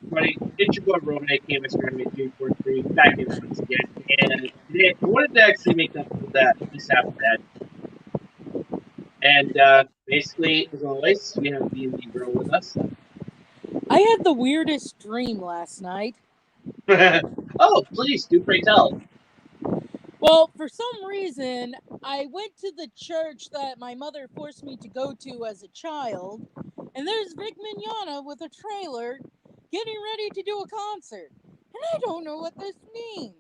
Buddy, it's your boy Roman, aka Mr. M8343, back in once again. And today I wanted to actually make up for that mishap that. And basically, as always, we have D&D Bro with us. I had the weirdest dream last night. Oh, please, do pray tell. Well, for some reason, I went to the church that my mother forced me to go to as a child, and there's Vic Mignogna with a trailer getting ready to do a concert. And I don't know what this means.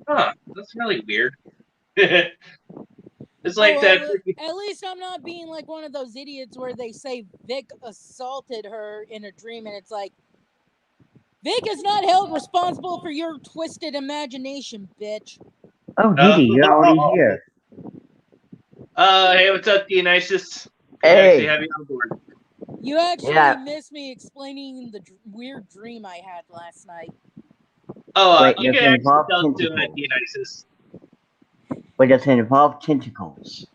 Huh, that's really weird. It's like that. At least I'm not being like one of those idiots where they say Vic assaulted her in a dream, and it's like, Vic is not held responsible for your twisted imagination, bitch. Oh, Didi, you're already here. Hey, what's up, Dionysus? Hey. Actually have you on board. You actually missed me explaining the weird dream I had last night. Oh, wait, you can actually tell to it, Dionysus. Wait, does it involve tentacles?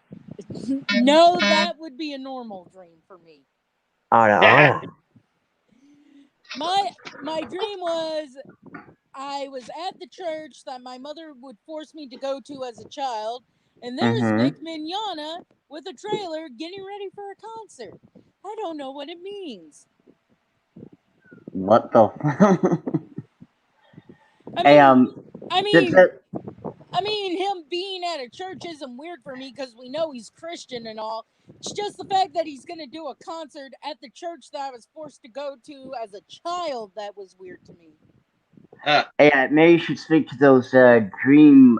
No, that would be a normal dream for me. Oh, no. My dream was I was at the church that my mother would force me to go to as a child, and there's Vic Mignogna with a trailer getting ready for a concert. I don't know what it means. What the? I mean, him being at a church isn't weird for me because we know he's Christian and all. It's just the fact that he's going to do a concert at the church that I was forced to go to as a child that was weird to me. Yeah, maybe you should speak to those dream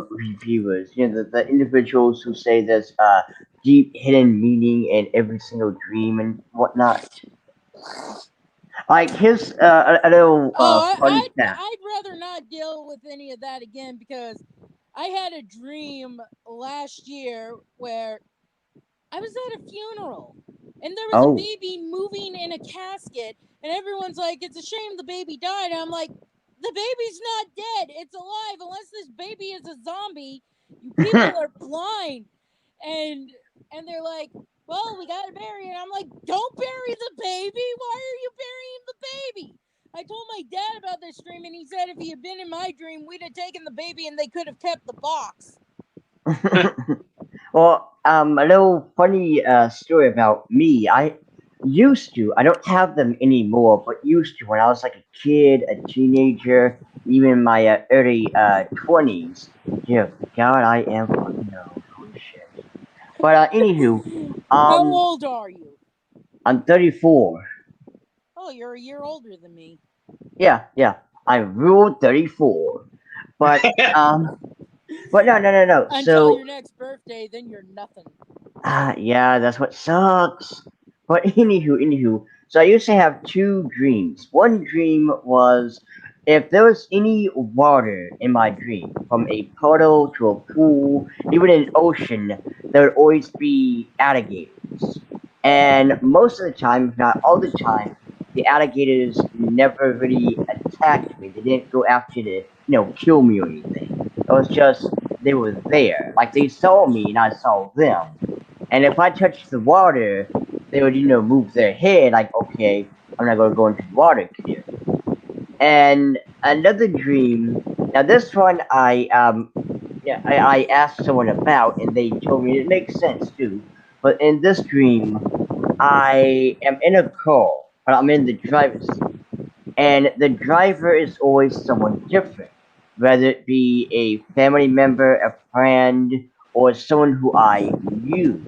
reviewers. You know, the individuals who say there's deep hidden meaning in every single dream and whatnot. Like his a little funny fact. I'd rather not deal with any of that again because I had a dream last year where I was at a funeral and there was a baby moving in a casket and everyone's like, it's a shame the baby died. And I'm like, the baby's not dead. It's alive. Unless this baby is a zombie, you people are blind. And they're like, well, we gotta bury it. I'm like, don't bury the baby. Why are you burying the baby? I told my dad about this dream, and he said if he had been in my dream, we'd have taken the baby and they could have kept the box. Well, a little funny story about me. I don't have them anymore, but used to when I was like a kid, a teenager, even in my early 20s. Yeah, God, I am fucking old. Holy shit. But anywho, how old are you? I'm 34. Oh, you're a year older than me. Yeah, I ruled 34. But but no. Until your next birthday, then you're nothing. Yeah, that's what sucks. But anywho, so I used to have two dreams. One dream was if there was any water in my dream, from a puddle to a pool, even an ocean, there would always be alligators. And most of the time, if not all the time, the alligators never really attacked me. They didn't go after to, kill me or anything. It was just, they were there. Like, they saw me and I saw them. And if I touched the water, they would, move their head, like, okay, I'm not gonna go into the water here. And another dream, now this one I asked someone about, and they told me it makes sense too. But in this dream, I am in a car, but I'm in the driver's seat. And the driver is always someone different, whether it be a family member, a friend, or someone who I knew.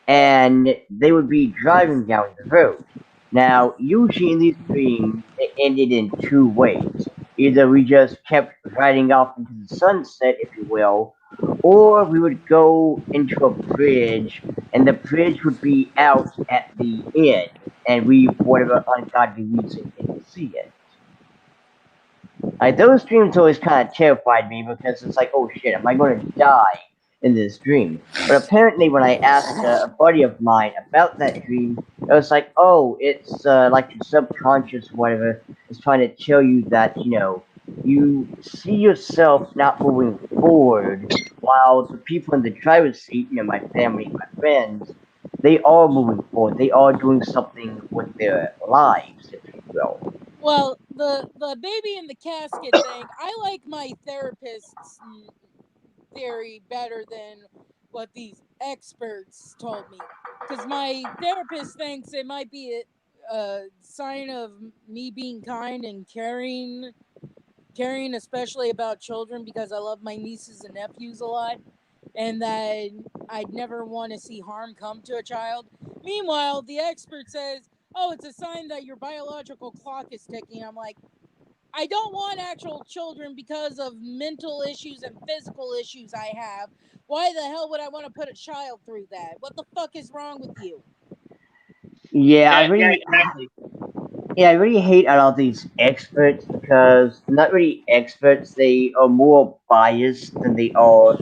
And they would be driving down the road. Now, usually in these dreams, it ended in two ways. Either we just kept riding off into the sunset, if you will, or we would go into a bridge, and the bridge would be out at the end, and we, for whatever ungodly reason, didn't see it. Like, those dreams always kind of terrified me because it's like, oh shit, am I going to die in this dream? But apparently, when I asked a buddy of mine about that dream, it was like, oh, it's like your subconscious, whatever, is trying to tell you that, you see yourself not moving forward, while the people in the driver's seat, my family, my friends, they are moving forward. They are doing something with their lives, if you will. Well, the baby in the casket thing, I like my therapist's theory better than what these experts told me. Because my therapist thinks it might be a sign of me being kind and caring especially about children because I love my nieces and nephews a lot, and that I'd never want to see harm come to a child. Meanwhile, the expert says, oh, it's a sign that your biological clock is ticking. I'm like, I don't want actual children because of mental issues and physical issues I have. Why the hell would I want to put a child through that? What the fuck is wrong with you? Yeah, I Yeah, really, exactly. yeah, I really hate a lot of these experts because they're not really experts. They are more biased than they are,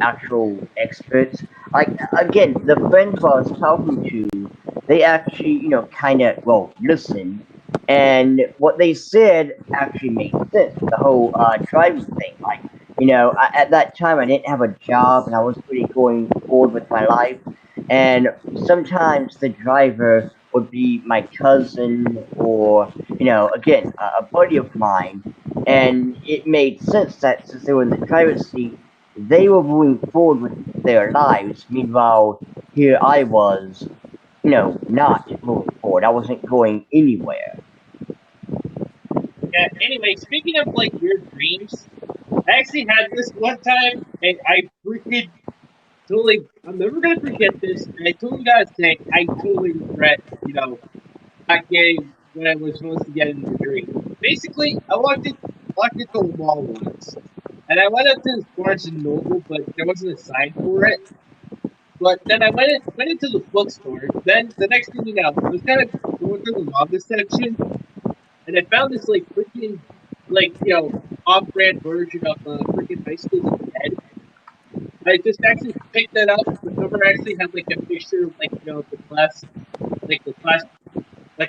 actual experts. Like again, the friend who I was talking to, they actually, kind of listened, and what they said actually made sense with the whole driving thing. Like, at that time I didn't have a job and I wasn't really going forward with my life, and sometimes the driver would be my cousin or, again, a buddy of mine. And it made sense that since they were in the driver's seat, they were moving forward with their lives. Meanwhile, here I was, not moving forward. I wasn't going anywhere. Yeah. Anyway, speaking of like weird dreams, I actually had this one time, and I freaking totally. I'm never gonna forget this. And I totally gotta say, I totally regret, not getting what I was supposed to get in the dream. Basically, I walked into a mall once, and I went up to this Barnes and Noble, but there wasn't a sign for it. But then I went into the bookstore. Then the next thing you know, I was kind of going through the manga section, and I found this like freaking like off-brand version of freaking High School in Dead. I just actually picked that up. The cover actually had like a picture of like the class like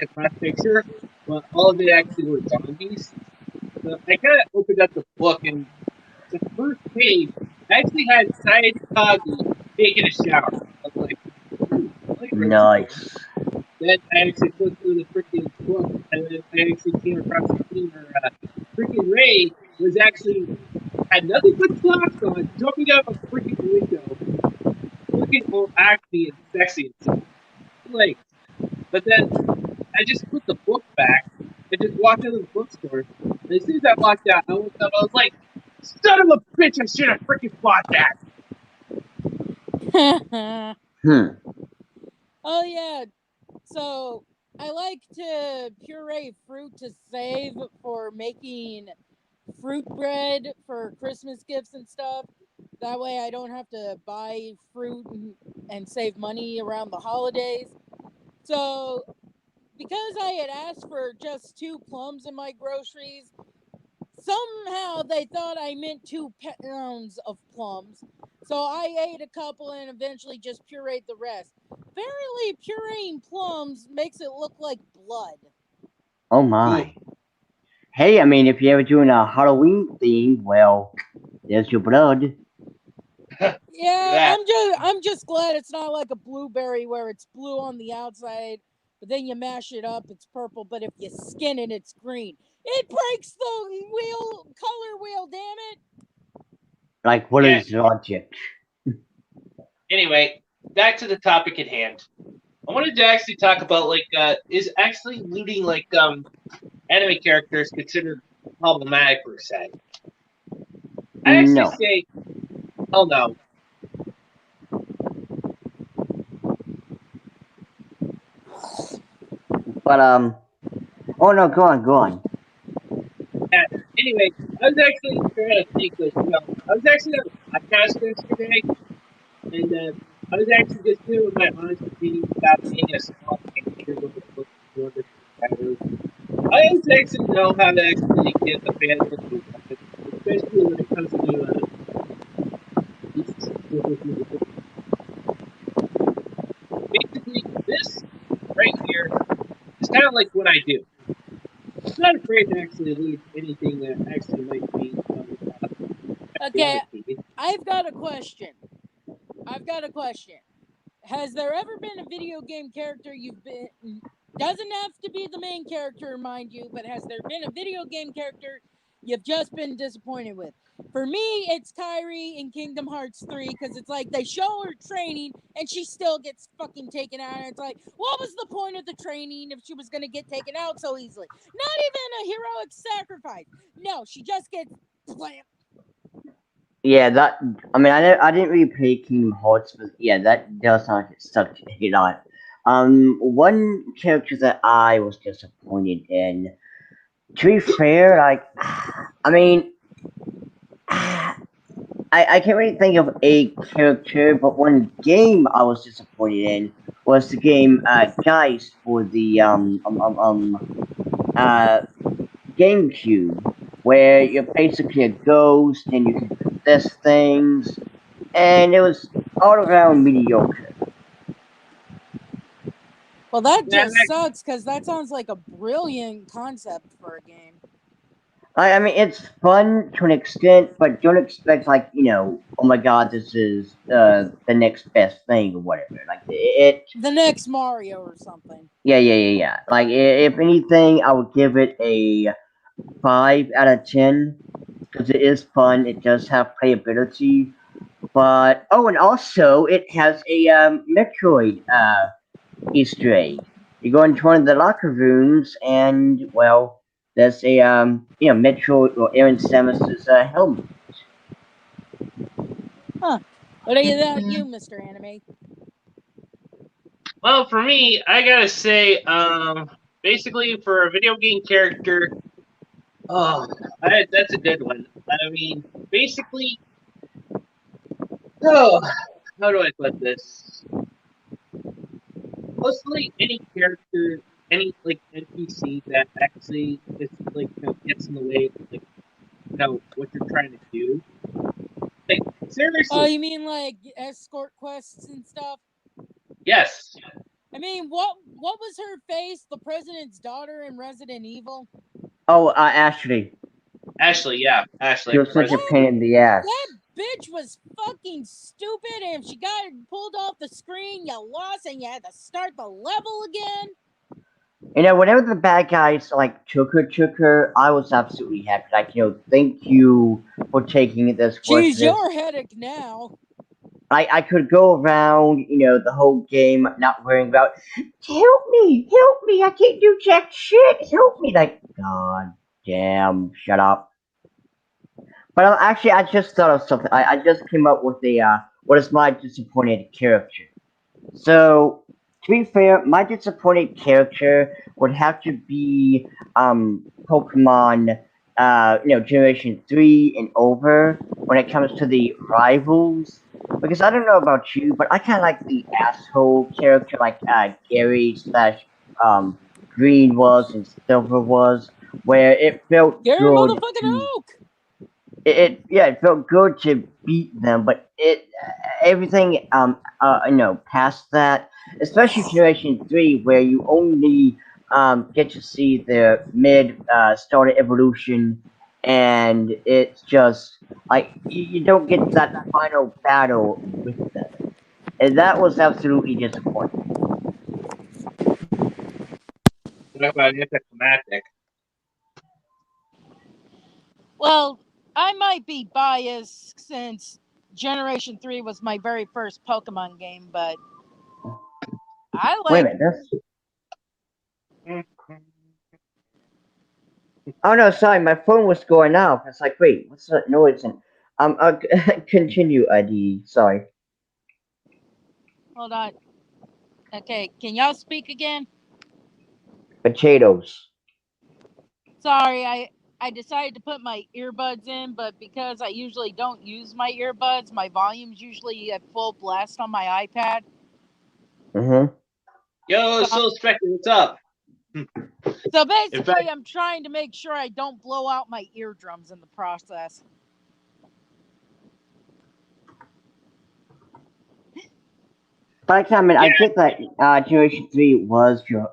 a class picture, but all of it actually were zombies. So I kind of opened up the book, and the first page actually had Saitagi taking a shower. I was like, I like where this is going. Nice. Then I actually flipped through the freaking book, and then I actually came across a scene where freaking Ray was actually had nothing but socks on, jumping out of a freaking window, looking all acne and sexy and stuff. Like, but then I just put the book back and just walked into the bookstore. And as soon as I walked out, I woke up. I was like, "Son of a bitch! I should have freaking bought that." Hmm. Oh yeah. So I like to puree fruit to save for making fruit bread for Christmas gifts and stuff. That way I don't have to buy fruit and save money around the holidays. So because I had asked for just 2 plums in my groceries, somehow they thought I meant 2 pounds of plums. So I ate a couple and eventually just pureed the rest. Apparently, pureeing plums makes it look like blood. Oh Ooh. my. Hey, I mean, if you're ever doing a Halloween theme, well, there's your blood. Yeah, That. I'm just glad it's not like a blueberry where it's blue on the outside, but then you mash it up, it's purple. But if you skin it, it's green. It breaks the color wheel. Damn it! Like, what Yeah. is logic? Anyway, back to the topic at hand. I wanted to actually talk about like is actually looting like anime characters considered problematic per se. I actually No. say, hell no. But, oh no, go on, go on. Yeah. Anyway, I was actually trying to think like I was actually on a podcast yesterday, and I was actually just doing my honest opinion about being a small teenager with a book for the subscribers. I don't actually know how to actually get the bandwidth to work, especially when it comes to these basically this right here is kind of like what I do. I'm not afraid to actually lose anything that actually might be Okay, patriotic. I've got a question. I've got a question. has there ever been a video game character you've been, doesn't have to be the main character, mind you, but has there been a video game character you've just been disappointed with? For me, it's Kyrie in Kingdom Hearts 3, because it's like they show her training and she still gets fucking taken out. And it's like, what was the point of the training if she was going to get taken out so easily? Not even a heroic sacrifice. No, she just gets blam. Yeah, that. I mean, I didn't really play Kingdom Hearts, but yeah, that does sound like such a hit on. One character that I was disappointed in. To be fair, like, I mean, I can't really think of a character, but one game I was disappointed in was the game Geist for the uh GameCube, where you're basically a ghost and you can possess things, and it was all around mediocre. Well, that Yeah, just sucks because that sounds like a brilliant concept for a game. I mean, it's fun to an extent, but don't expect like oh my god, this is the next best thing or whatever. Like the next Mario or something. Yeah. Like if anything, I would give it a 5 out of 10 because it is fun. It does have playability, but and also it has a Metroid Easter egg. You go into one of the locker rooms, and well, there's a Metroid or Aaron Samus's helmet. Huh. What about you, Mr. Anime? Well, for me, I gotta say, basically for a video game character, that's a good one. I mean, basically, oh, how do I put this? Mostly any character, any like NPC that actually is like gets in the way, of, like what you're trying to do. Like seriously. Oh, you mean like escort quests and stuff? Yes. I mean, what was her face? The president's daughter in Resident Evil? Oh, Ashley. Ashley, yeah. Ashley. She was such a pain in the ass. That bitch was fucking stupid, and if she got pulled off the screen, you lost and you had to start the level again. Whenever the bad guys like took her, I was absolutely happy. Like, thank you for taking this. She's your headache now. I could go around, the whole game not worrying about, help me, I can't do jack shit, help me. Like, god damn, shut up. But actually, I just thought of something. I just came up with what is my disappointed character. So, to be fair, my disappointed character would have to be Pokemon, Generation 3 and over when it comes to the rivals. Because I don't know about you, but I kind of like the asshole character like Gary slash Green was and Silver was, where it felt Gary good motherfucking Oak! It felt good to beat them, but everything past that, especially Generation 3, where you only get to see their mid starter evolution, and it's just like you don't get that final battle with them, and that was absolutely disappointing. What about anticlimactic? Well, I might be biased since Generation 3 was my very first Pokemon game, but I like... Wait a minute, oh no, sorry, my phone was going off. It's like, wait, what's that noise? And continue, ID. Sorry. Hold on. Okay, can y'all speak again? Potatoes. Sorry, I decided to put my earbuds in, but because I usually don't use my earbuds, my volume's usually at full blast on my iPad. Mm-hmm. Yo, Soul Spectre, what's up? So basically, I'm trying to make sure I don't blow out my eardrums in the process. But I mean, I get that Generation 3 was your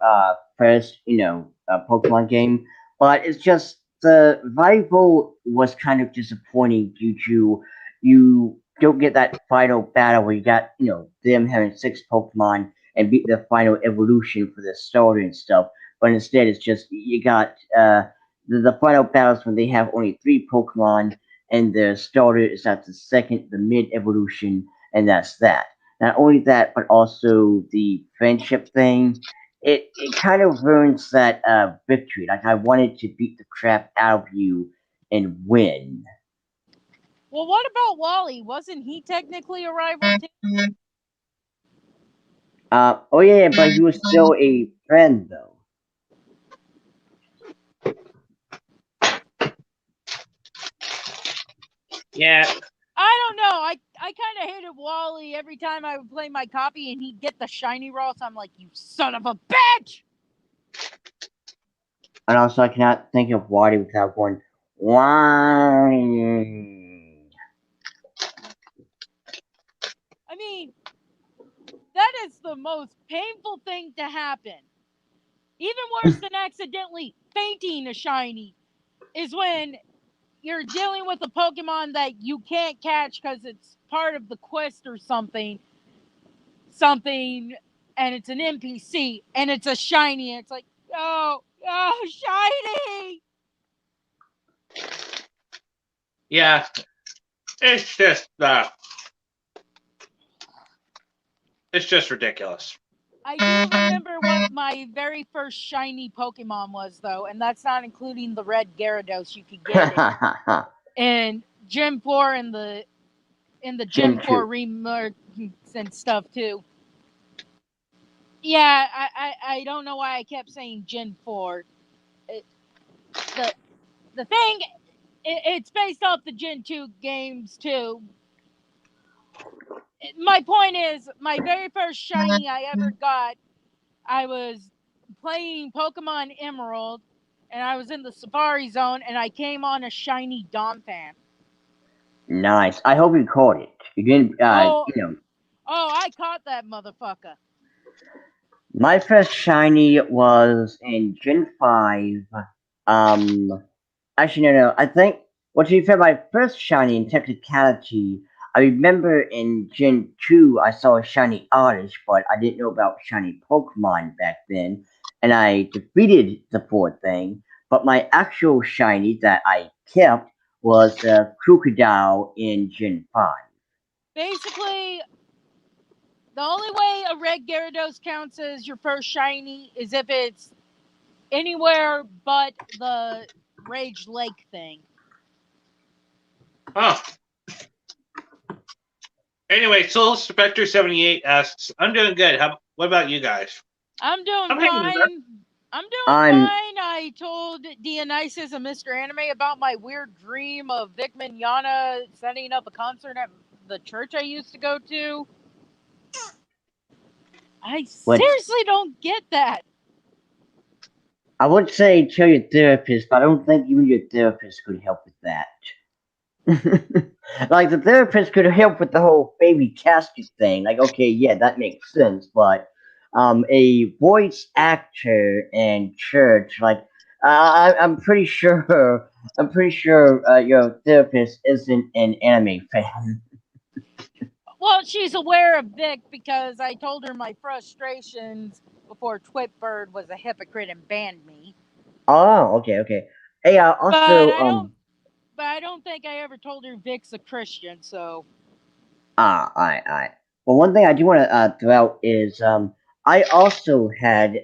first, Pokemon game, but it's just the rival was kind of disappointing due to you don't get that final battle where you got them having 6 Pokemon and beat the final evolution for the starter and stuff. But instead, it's just you got the final battles when they have only 3 Pokemon and the starter is at the second, the mid evolution, and that's that. Not only that, but also the friendship thing. It kind of ruins that victory. Like I wanted to beat the crap out of you and win. Well, what about Wally? Wasn't he technically a rival too? Oh yeah, but he was still a friend though. Yeah. I don't know. I kind of hated Wally every time I would play my copy and he'd get the shiny roll. So I'm like, you son of a bitch! And also, I cannot think of Waddy without going, why? I mean, that is the most painful thing to happen. Even worse than accidentally fainting a shiny is when you're dealing with a Pokemon that you can't catch because it's part of the quest or something, and it's an NPC, and it's a shiny, and it's like, oh, shiny! Yeah. It's just ridiculous. I do remember what my very first shiny Pokemon was, though, and that's not including the red Gyarados you could get in Gym 4 and the Gym 4 remerge and stuff too. Yeah, I don't know why I kept saying Gen 4. The thing, it's based off the Gen 2 games too. My point is, my very first shiny I ever got, I was playing Pokemon Emerald, and I was in the Safari Zone, and I came on a shiny Donphan. Nice. I hope you caught it. You didn't, Oh, I caught that motherfucker. My first shiny was in Gen 5. Actually, no. I think, well, to be fair, my first shiny in technicality, I remember in Gen 2 I saw a shiny Oddish, but I didn't know about shiny Pokemon back then, and I defeated the poor thing. But my actual shiny that I kept was the Crocodile in Gen 5. Basically, the only way a red Gyarados counts as your first shiny is if it's anywhere but the Rage Lake thing. Oh. Anyway, Soul Spectre 78 asks, I'm doing good. What about you guys? I'm doing fine. I'm doing fine. I told Dionysus and Mr. Anime about my weird dream of Vic Mignogna setting up a concert at the church I used to go to. I seriously don't get that. I would say tell your therapist, but I don't think even your therapist could help with that. Like the therapist could help with the whole baby casket thing. Like, okay, yeah, that makes sense, but a voice actor in church, like, I'm pretty sure, your therapist isn't an anime fan. Well, she's aware of Vic because I told her my frustrations before Twitbird was a hypocrite and banned me. Oh, okay. Hey, also, but I don't think I ever told her Vic's a Christian, so. Alright. Well, one thing I do want to throw out is I also had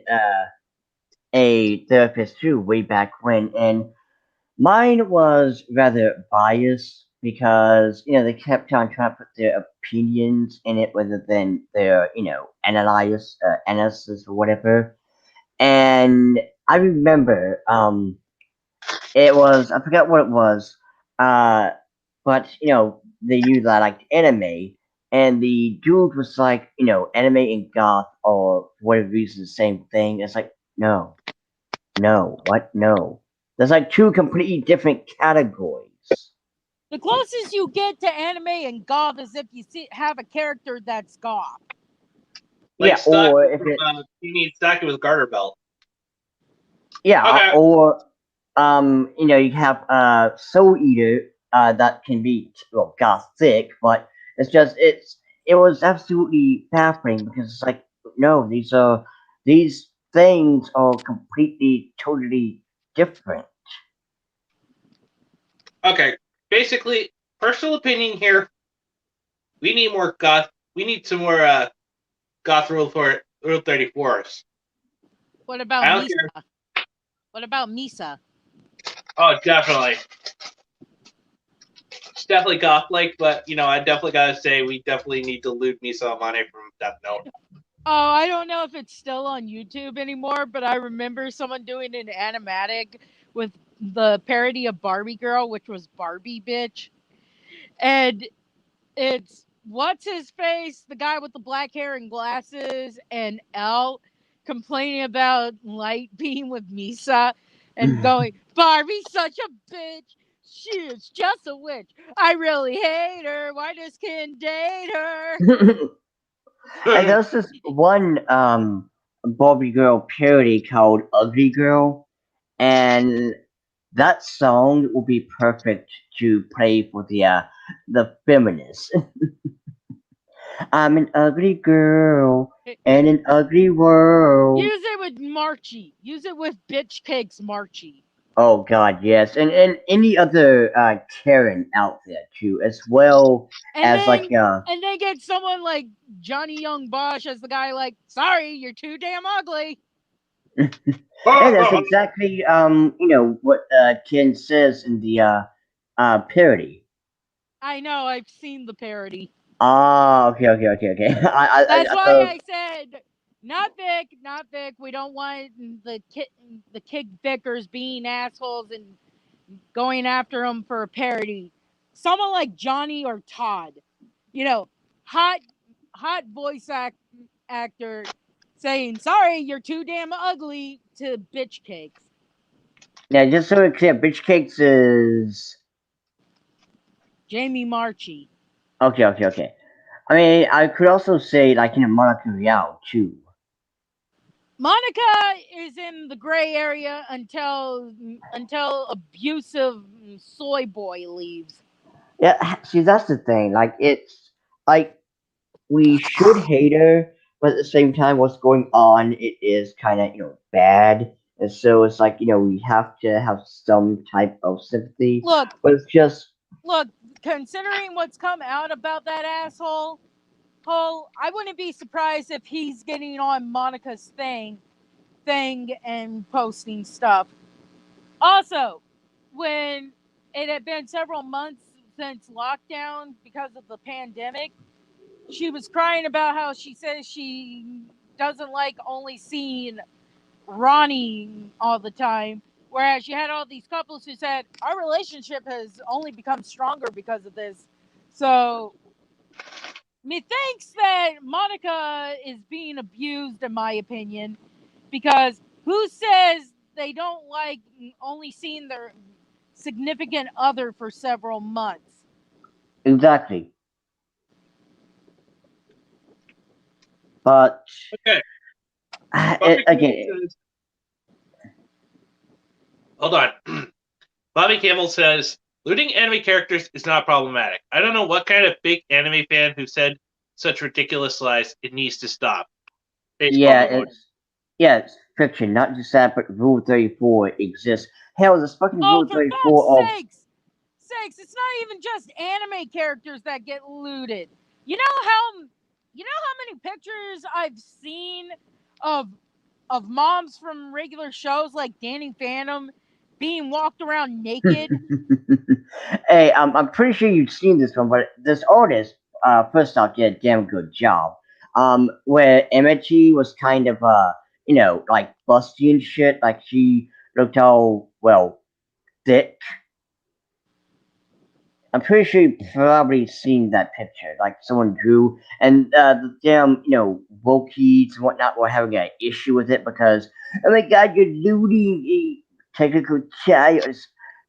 a therapist too way back when, and mine was rather biased because they kept on trying to put their opinions in it rather than their analysis or whatever. And I remember it was, I forgot what it was, uh, but they knew that I liked anime, and the dude was like, anime and goth or for whatever reason the same thing. It's like, no, what, no. There's like two completely different categories. The closest you get to anime and goth is if you have a character that's goth. Like or if you need Stocky with Garter Belt. Yeah, okay. Or you have Soul Eater that can be gothic, but It's just it was absolutely baffling because it's like no, these things are completely totally different. Okay, basically, personal opinion here. We need more goth. We need some more goth rule 34s. What about I don't Misa? care. What about Misa? Oh, definitely. It's definitely goth like, but I definitely gotta say we definitely need to loot me some money from Death Note. Oh, I don't know if it's still on YouTube anymore, but I remember someone doing an animatic with the parody of Barbie Girl, which was Barbie Bitch. And it's what's his face, the guy with the black hair and glasses, and L complaining about Light being with Misa and going, Barbie's such a bitch. She is just a witch. I really hate her. Why does Ken date her? And there's this one Barbie Girl parody called Ugly Girl, and that song will be perfect to play for the feminists. I'm an ugly girl in an ugly world. Use it with Marchie. Use it with Bitch Cakes Marchie. Oh God, yes, and any other Karen out there too, as well And as then like and then get someone like Johnny Young Bosch as the guy like, sorry, you're too damn ugly. and that's exactly what Ken says in the parody. I know, I've seen the parody. Ah, okay. That's I why thought I said not Vic, not Vic. We don't want the Kid Vickers being assholes and going after him for a parody. Someone like Johnny or Todd, you know, hot voice actor saying sorry, you're too damn ugly to bitch cakes. yeah, just so it's clear, Bitch Cakes is Jamie Marchi. okay. I mean, I could also say like Monica Rial too. Monica is in the gray area until abusive soy boy leaves. Yeah, see, that's the thing. Like, it's like we should hate her, but at the same time, what's going on, it is kind of bad, and so it's like we have to have some type of sympathy, Look, but it's just look, considering what's come out about that asshole, I wouldn't be surprised if he's getting on Monica's thing and posting stuff. Also, when it had been several months since lockdown because of the pandemic, she was crying about how she says she doesn't like only seeing Ronnie all the time. Whereas you had all these couples who said, our relationship has only become stronger because of this. So, methinks that Monica is being abused, in my opinion, because who says they don't like only seeing their significant other for several months? exactly. But Okay, Bobby Campbell again, says. Hold on. Bobby Campbell says looting anime characters is not problematic. I don't know what kind of big anime fan who said such ridiculous lies. It needs to stop. yeah, Facepalm emoji. it's fiction, not just that, but Rule 34 exists. Hell, this fucking Oh, Rule for fuck's 34 of sakes, it's not even just anime characters that get looted. You know how many pictures I've seen of moms from regular shows like Danny Phantom being walked around naked. hey, I'm pretty sure you've seen this one, but this artist, first off, did a damn good job. Where Emichi was kind of, like busty and shit, like she looked all, well, thick. I'm pretty sure you've probably seen that picture, like someone drew, and the damn, Wokies and whatnot were having an issue with it because, oh my god, you're looting a technical child.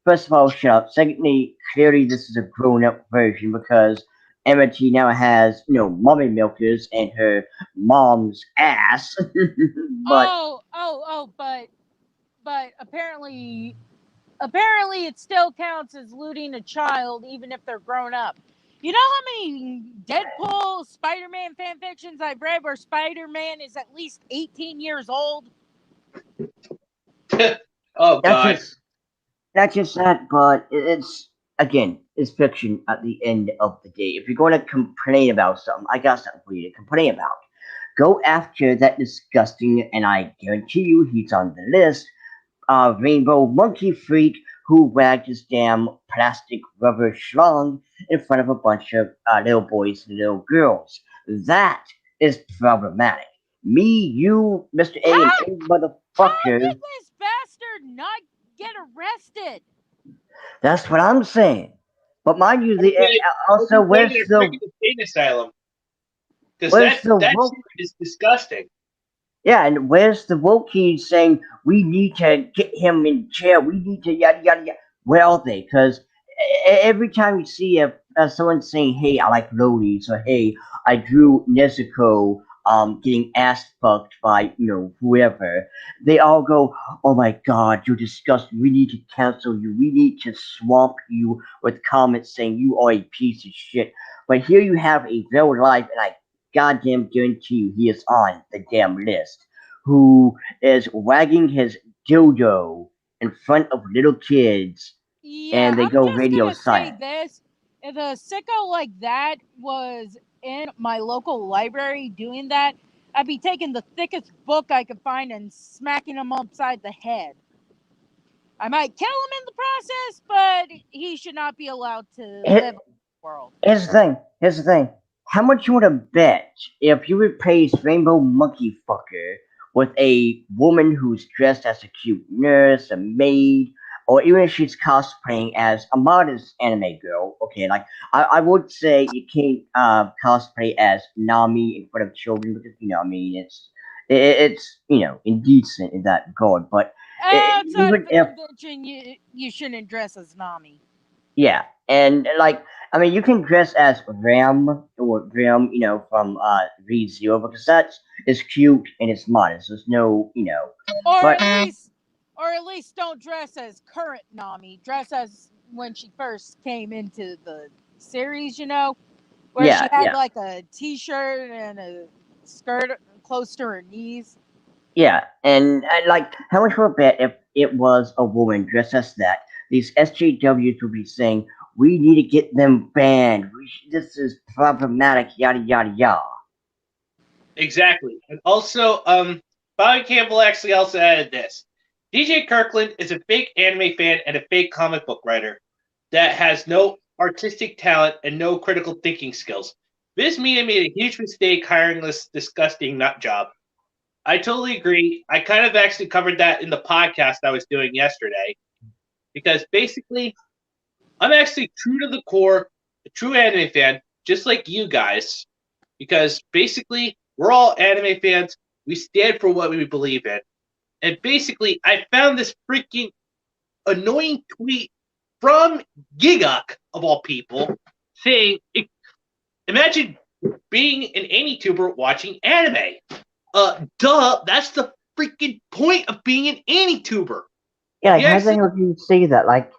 First of all, shut up. Secondly, clearly this is a grown up version because Emmett now has, mommy milkers and her mom's ass. but But apparently it still counts as looting a child even if they're grown up. You know how many Deadpool, Spider-Man fan fictions I've read where Spider-Man is at least 18 years old? Oh Not God. just not just that, but it's again, it's fiction at the end of the day. If you're going to complain about something, I got something for you to complain about. Go after that disgusting, and I guarantee you he's on the list, rainbow monkey freak who wagged his damn plastic rubber schlong in front of a bunch of little boys and little girls. That is problematic. Me, you, Mr. A, and How any how did motherfucker. this bastard not get arrested? That's what I'm saying. But mind you, I hope also he's going to a freaking insane asylum because where's the that woke? shit is disgusting. Yeah, and where's the Wokie saying we need to get him in jail? We need to yada yada yada. Where are they? Because every time you see someone saying, "Hey, I like loadies," or "Hey, I drew Nezuko getting ass fucked by whoever," they all go, "Oh my god, you're disgusting. We need to cancel you. We need to swamp you with comments saying you are a piece of shit." But here you have a real life, and I goddamn guarantee you he is on the damn list, who is wagging his dildo in front of little kids, Yeah, and they I'm go just radio gonna say silent. this. If a sicko like that was in my local library doing that, I'd be taking the thickest book I could find and smacking him upside the head. I might kill him in the process, but he should not be allowed to live in the world. Here's the thing. Here's the thing. How much you want to bet if you replace Rainbow Monkey Fucker with a woman who's dressed as a cute nurse, a maid, or even if she's cosplaying as a modest anime girl? Okay, like I would say you can't cosplay as Nami in front of children because I mean it's indecent in that regard. But Outside of even a if convention, you shouldn't dress as Nami. yeah, and like I mean, you can dress as Ram or Ram, from ReZero because that is cute and it's modest. There's no, Or but at least don't dress as current Nami. Dress as when she first came into the series, where she yeah, had yeah, like a t-shirt and a skirt close to her knees. yeah, and like how much would bet if it was a woman dressed as that? These SJWs would be saying we need to get them banned. This is problematic. Yada yada yada. Exactly. And also, Bobby Campbell actually also added this. DJ Kirkland is a fake anime fan and a fake comic book writer that has no artistic talent and no critical thinking skills. Viz Media made a huge mistake hiring this disgusting nut job. I totally agree. I kind of actually covered that in the podcast I was doing yesterday because basically, I'm actually true to the core, a true anime fan, just like you guys, because basically, we're all anime fans. We stand for what we believe in. And basically, I found this freaking annoying tweet from Giguk, of all people, saying, imagine being an AniTuber watching anime. Duh, that's the freaking point of being an AniTuber. Yeah, like You how the actually, hell do you say that? Like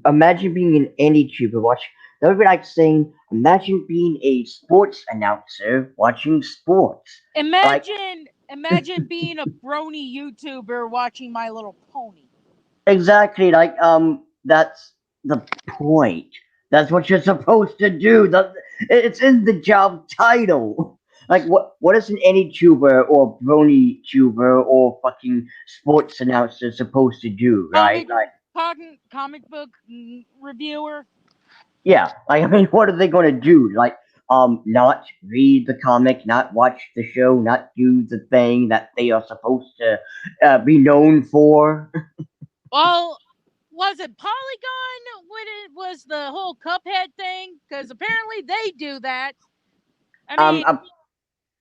imagine being an AnyTuber watch. That would be like saying, imagine being a sports announcer watching sports. Like Imagine being a brony YouTuber watching My Little Pony. exactly, like that's the point. That's what you're supposed to do. It's in the job title. Like what is an AnyTuber or brony tuber or fucking sports announcer supposed to do, right? Comic Like comic book reviewer. yeah, like I mean, what are they going to do? Like, not read the comic, not watch the show, not do the thing that they are supposed to be known for. Well, was it Polygon when it was the whole Cuphead thing? Because apparently they do that. I Um, mean, um,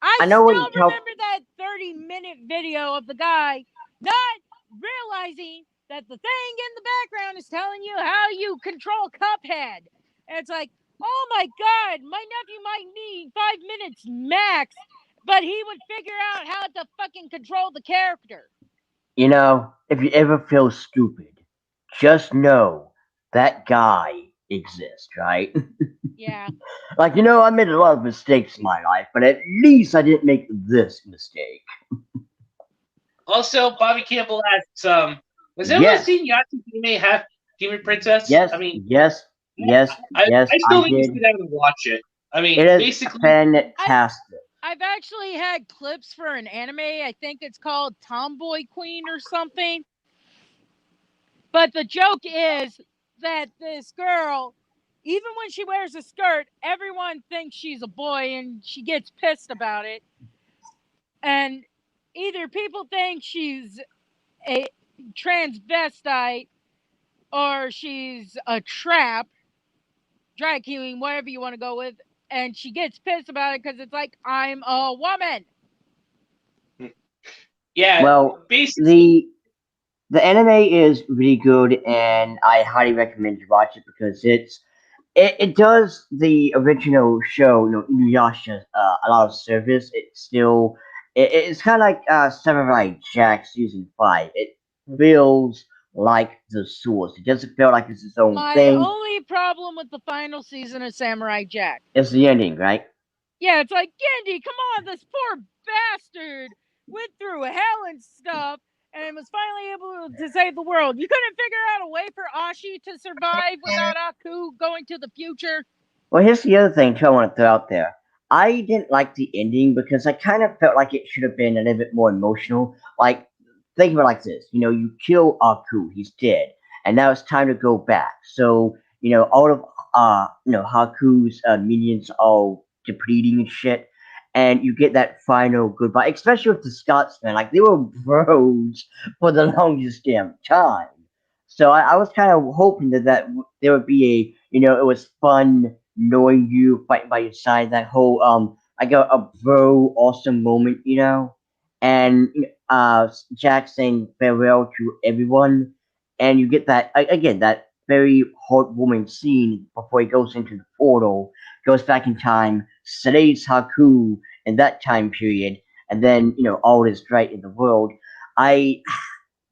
I I know what still you tell. remember that 30-minute video of the guy not realizing that the thing in the background is telling you how you control Cuphead. And it's like, oh my god, my nephew might need 5 minutes max, but he would figure out how to fucking control the character. You know, if you ever feel stupid, just know that guy exist, right? Yeah. Like, I made a lot of mistakes in my life, but at least I didn't make this mistake. Also, Bobby Campbell asks, has anyone Yes, seen Yatsuhime Half Demon Princess? yes, I mean, yes, yes, yes, I I still need to did. sit down and watch it. I It mean, is basically, I've fantastic. I've actually had clips for an anime. I think it's called Tomboy Queen or something. But the joke is that this girl, even when she wears a skirt, everyone thinks she's a boy and she gets pissed about it. And either people think she's a transvestite or she's a trap, drag queen, whatever you want to go with. And she gets pissed about it because it's like, I'm a woman. yeah, Well, basically, the anime is really good, and I highly recommend you watch it because it does the original show, Inuyasha, a lot of service. It's kind of like Samurai Jack season 5. It feels like the source. It doesn't feel like it's its own My thing. only problem with the final season of Samurai Jack. It's the ending, right? Yeah, it's like, Gendy, come on, this poor bastard went through hell and stuff and was finally able to save the world. You couldn't figure out a way for Ashi to survive without Aku going to the future? Well, here's the other thing too I want to throw out there. I didn't like the ending because I kind of felt like it should have been a little bit more emotional. Like, think of it like this: you kill Aku, he's dead, and now it's time to go back. So, all of Haku's minions all depleting and shit, and you get that final goodbye. Especially with the Scotsman, like they were bros for the longest damn time. So I was kind of hoping that there would be it was fun knowing you fighting by your side. That whole like a bro awesome moment, and Jack saying farewell to everyone, and you get that again that very heartwarming scene before he goes into the portal, goes back in time, saves Haku in that time period, and then all is right in the world. I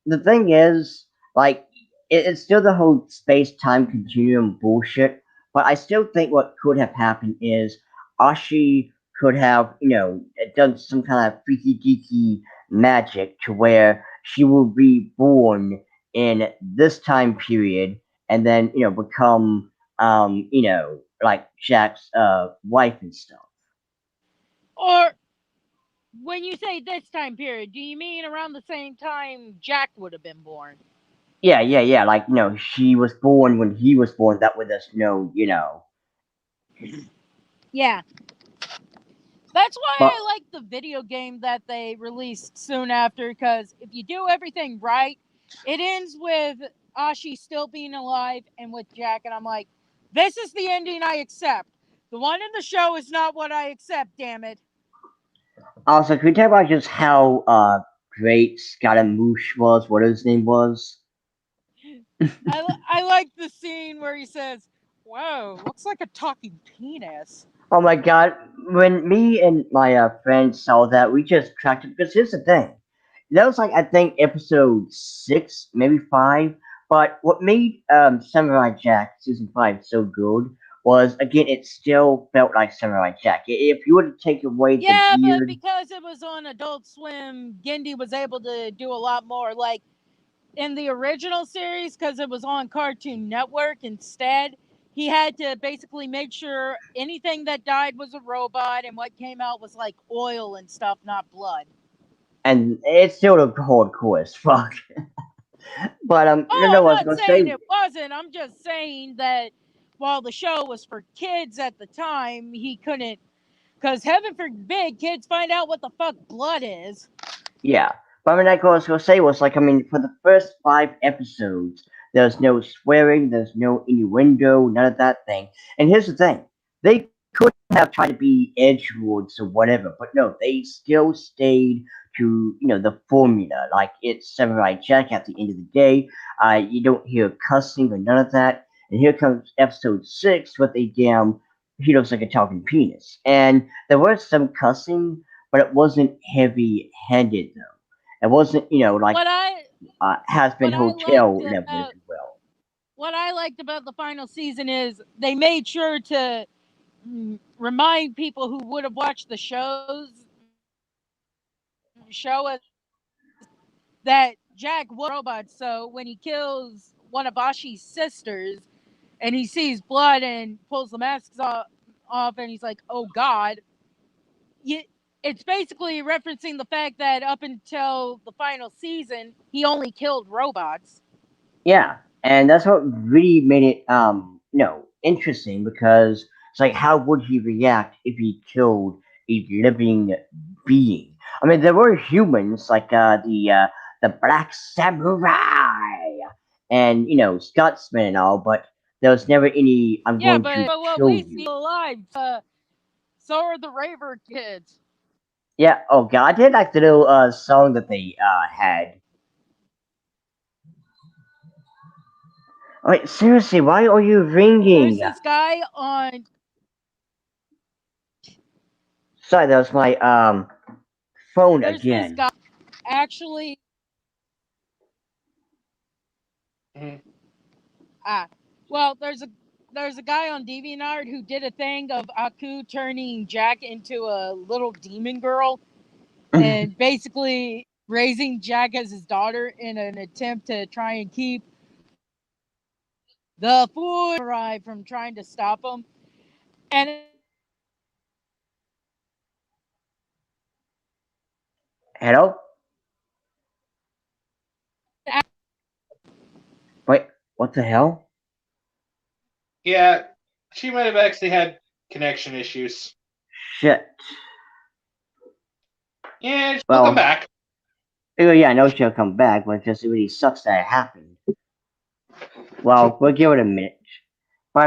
The thing is, like, it's still the whole space time continuum bullshit. But I still think what could have happened is Ashi could have, done some kind of freaky deaky magic to where she will be born in this time period and then, become, like Jack's wife and stuff. Or when you say this time period, do you mean around the same time Jack would have been born? Yeah, yeah, yeah. Like, she was born when he was born. That way, there's no. Yeah. That's why But I like the video game that they released soon after, because if you do everything right, it ends with Ashi still being alive and with Jack, and I'm like, this is the ending I accept. The one in the show is not what I accept, damn it. also, can we talk about just how great Scaramouche was? What his name was? I like the scene where he says, whoa, looks like a talking penis. Oh my god! When me and my friends saw that, we just tracked it because here's the thing. That was like I think episode 6, maybe 5. But what made Samurai Jack season 5 so good was again it still felt like Samurai Jack. If you were to take away the Yeah, but beard because it was on Adult Swim, Gendy was able to do a lot more. Like, in the original series, because it was on Cartoon Network instead, he had to basically make sure anything that died was a robot and what came out was like oil and stuff, not blood. and it's still the hardcore as fuck. But Oh, no, I'm I was not gonna say saying it wasn't. I'm just saying that while the show was for kids at the time, he couldn't. Because heaven forbid kids find out what the fuck blood is. yeah. But I mean, like what I was gonna say was like, I mean, for the first 5 episodes, there's no swearing, there's no innuendo, none of that thing. And here's the thing: they could have tried to be edgelords or whatever, but no, they still stayed to the formula. Like it's Samurai Jack. At the end of the day, you don't hear cussing or none of that. And here comes episode 6 with a damn he looks like a talking penis, and there was some cussing but it wasn't heavy-handed though. It wasn't, like What I Has Been what I liked Hotel level, if about you will. what I liked about the final season is they made sure to remind people who would have watched the show us that Jack was a robot. So when he kills one of Ashi's sisters and he sees blood and pulls the masks off and he's like, "Oh God," you, it's basically referencing the fact that up until the final season, he only killed robots. Yeah, and that's what really made it interesting because it's like how would he react if he killed a living being? I mean, there were humans like the Black Samurai and Scotsman and all, but there was never any "I'm Yeah, going but to what kill we you." see alive. So are the Raver kids. Yeah. Oh God, I did like the little song that they had. Wait, seriously, why are you ringing? There's this guy on. Sorry, that was my phone There's this again. guy actually. Mhm. Ah, well, there's a guy on DeviantArt who did a thing of Aku turning Jack into a little demon girl and basically raising Jack as his daughter in an attempt to try and keep the food samurai from trying to stop him. And Hello? Wait, what the hell? Yeah, she might have actually had connection issues. Shit. Yeah, she'll come Well, back. yeah, I know she'll come back, but it just really sucks that it happened. Well, we'll give it a minute. But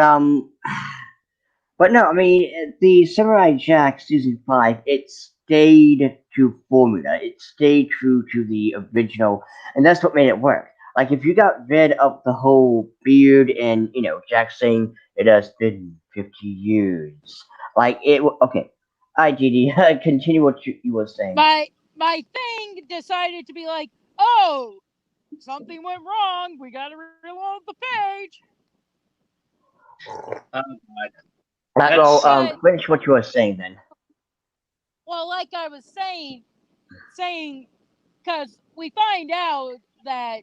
but no, I mean the Samurai Jack season 5, it stayed to formula. It stayed true to the original, and that's what made it work. Like if you got rid of the whole beard and Jack saying it has been 50 years, like okay. Alright, Didi, continue what you were saying. my thing decided to be like, oh, something went wrong. We got to reload the page. Oh, God. Well, That's But finish what you were saying then. well, like I was saying, because we find out that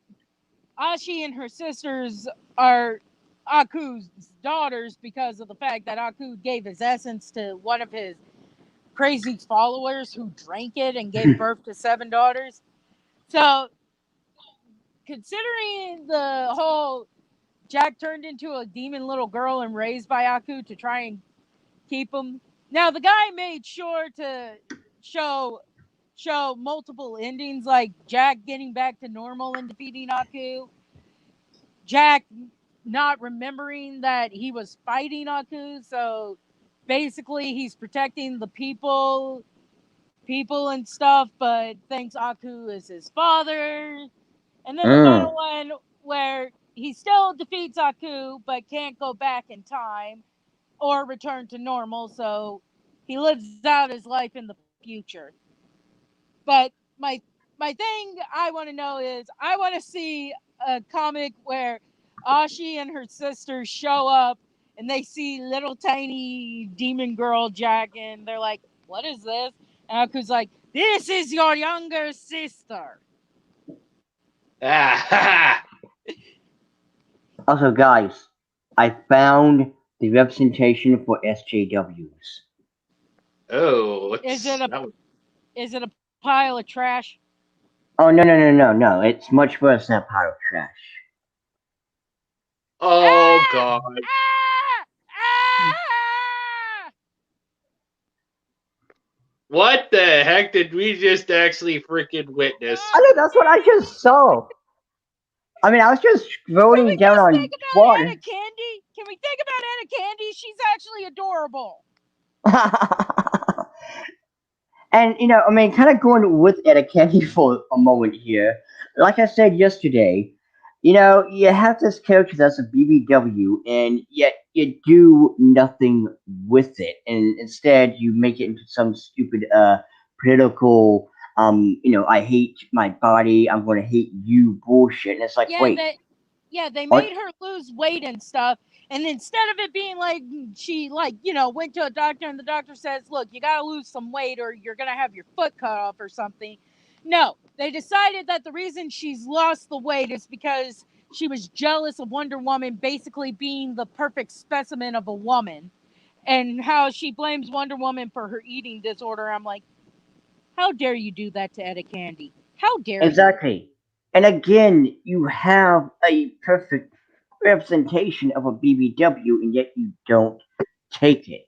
Ashi and her sisters are Aku's daughters because of the fact that Aku gave his essence to one of his crazy followers who drank it and gave birth to 7 daughters. So, considering the whole Jack turned into a demon little girl and raised by Aku to try and keep him. Now the guy made sure to show show multiple endings, like Jack getting back to normal and defeating Aku, Jack not remembering that he was fighting Aku, so basically he's protecting the people and stuff, but thinks Aku is his father. And then the Mm. final one where he still defeats Aku but can't go back in time or return to normal, so he lives out his life in the future. But my thing I want to know is I want to see a comic where Ashi and her sisters show up and they see little tiny demon girl Jack and they're like, "What is this?" And Aku's like, "This is your younger sister." ah, Also, guys, I found the representation for SJWs. oh, Is it it's a that was, is it a pile of trash? Oh no no no no no! It's much worse than a pile of trash. oh Ah! God, Ah! Ah! what the heck did we just actually freaking witness? I know that's what I just saw. I mean, I was just Can we scrolling down just think on about Anna Twitter. Candy? Can we think about Anna Candy? She's actually adorable. And I mean, kind of going with Etta Candy for a moment here. Like I said yesterday, you have this character that's a BBW, and yet you do nothing with it, and instead you make it into some stupid political I hate my body, I'm going to hate you bullshit, and it's like, Yeah, wait, that. Yeah, they made her lose weight and stuff. And instead of it being like she went to a doctor and the doctor says, "Look, you got to lose some weight or you're going to have your foot cut off or something." No, they decided that the reason she's lost the weight is because she was jealous of Wonder Woman basically being the perfect specimen of a woman, and how she blames Wonder Woman for her eating disorder. I'm like, how dare you do that to Etta Candy? How dare you? Exactly. And again, you have a perfect representation of a BBW, and yet you don't take it.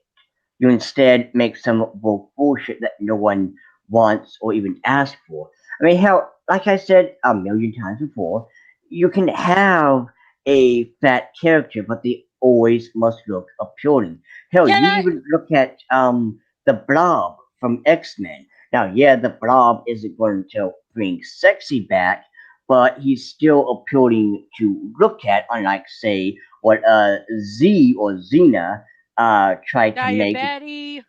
You instead make some bullshit that no one wants or even asks for. I mean, hell, like I said a million times before, you can have a fat character, but they always must look appealing. Hell, Can you I? even look at the Blob from X-Men. Now, yeah, the Blob isn't going to bring sexy back, but he's still appealing to look at, unlike, say, what Z or Xena tried to Diet make. Betty.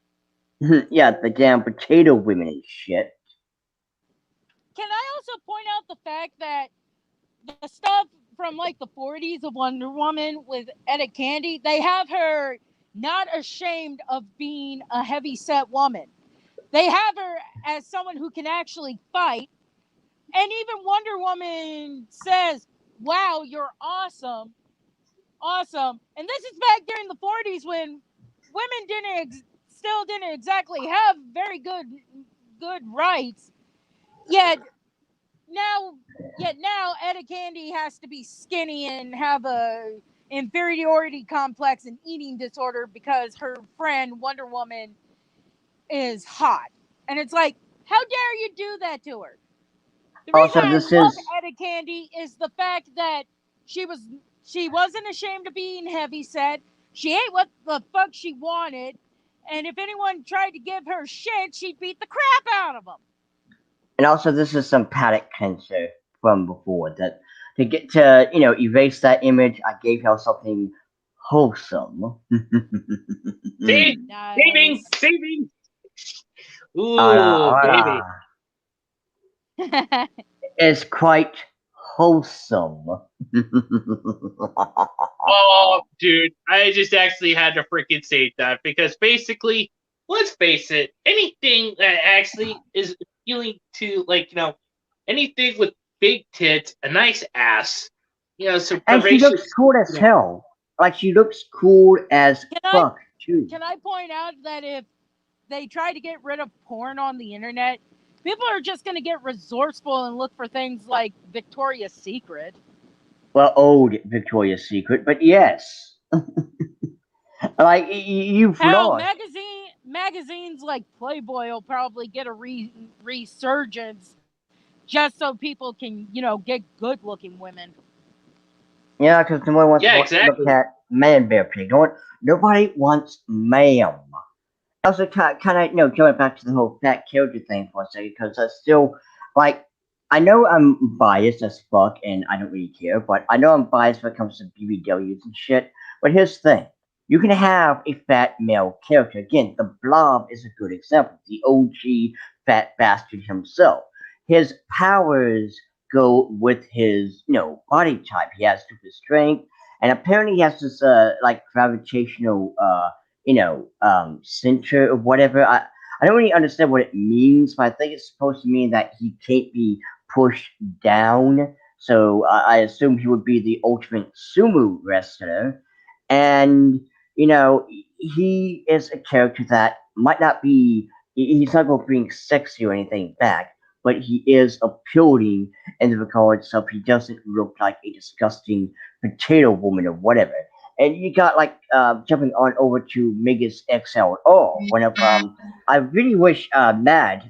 Yeah, the damn potato women and shit. Can I also point out the fact that the stuff from like the 40s of Wonder Woman with Etta Candy, they have her not ashamed of being a heavy set woman. They have her as someone who can actually fight. And even Wonder Woman says, "Wow, you're awesome. Awesome." And this is back during the 40s when women still didn't exactly have very good rights. Yet now yet now Etta Candy has to be skinny and have a inferiority complex and eating disorder because her friend Wonder Woman is hot. And it's like, how dare you do that to her? The reason Also, I this love is Etta Candy is the fact that she was she wasn't ashamed of being heavy set. She ate what the fuck she wanted, and if anyone tried to give her shit, she'd beat the crap out of them. some palate cleanser from before that to get to erase that image. I gave her something wholesome. Saving, Nice. saving. Ara, Ooh, baby. ara. It's quite wholesome. Oh, dude, I just actually had to freaking say that because basically, let's face it, anything that actually is appealing to, like, anything with big tits, a nice ass, some And she looks curvaceous, cool as hell. Like she looks cool as can I fuck too. can I point out that if they try to get rid of porn on the internet, people are just going to get resourceful and look for things like Victoria's Secret. Well, old Victoria's Secret, but yes. Like you've Hell, lost. magazines like Playboy will probably get a resurgence just so people can, get good looking women. Yeah, because no one wants yeah, to look exactly. at man bear pig. Nobody wants ma'am. Also, kind of, going back to the whole fat character thing for a second, because I still, like, I know I'm biased as fuck, and I don't really care, but I know I'm biased when it comes to BBWs and shit. But here's the thing. You can have a fat male character. Again, the Blob is a good example. The OG fat bastard himself. His powers go with his, body type. He has super strength, and apparently he has this, like, gravitational, center or whatever. I don't really understand what it means, but I think it's supposed to mean that he can't be pushed down. So I assume he would be the ultimate sumo wrestler. And, he is a character that might not be, he's not going to bring sexy or anything back, but he is appealing in the regards of he doesn't look like a disgusting potato woman or whatever. And you got like jumping on over to Megas XLR. One of I really wish Matt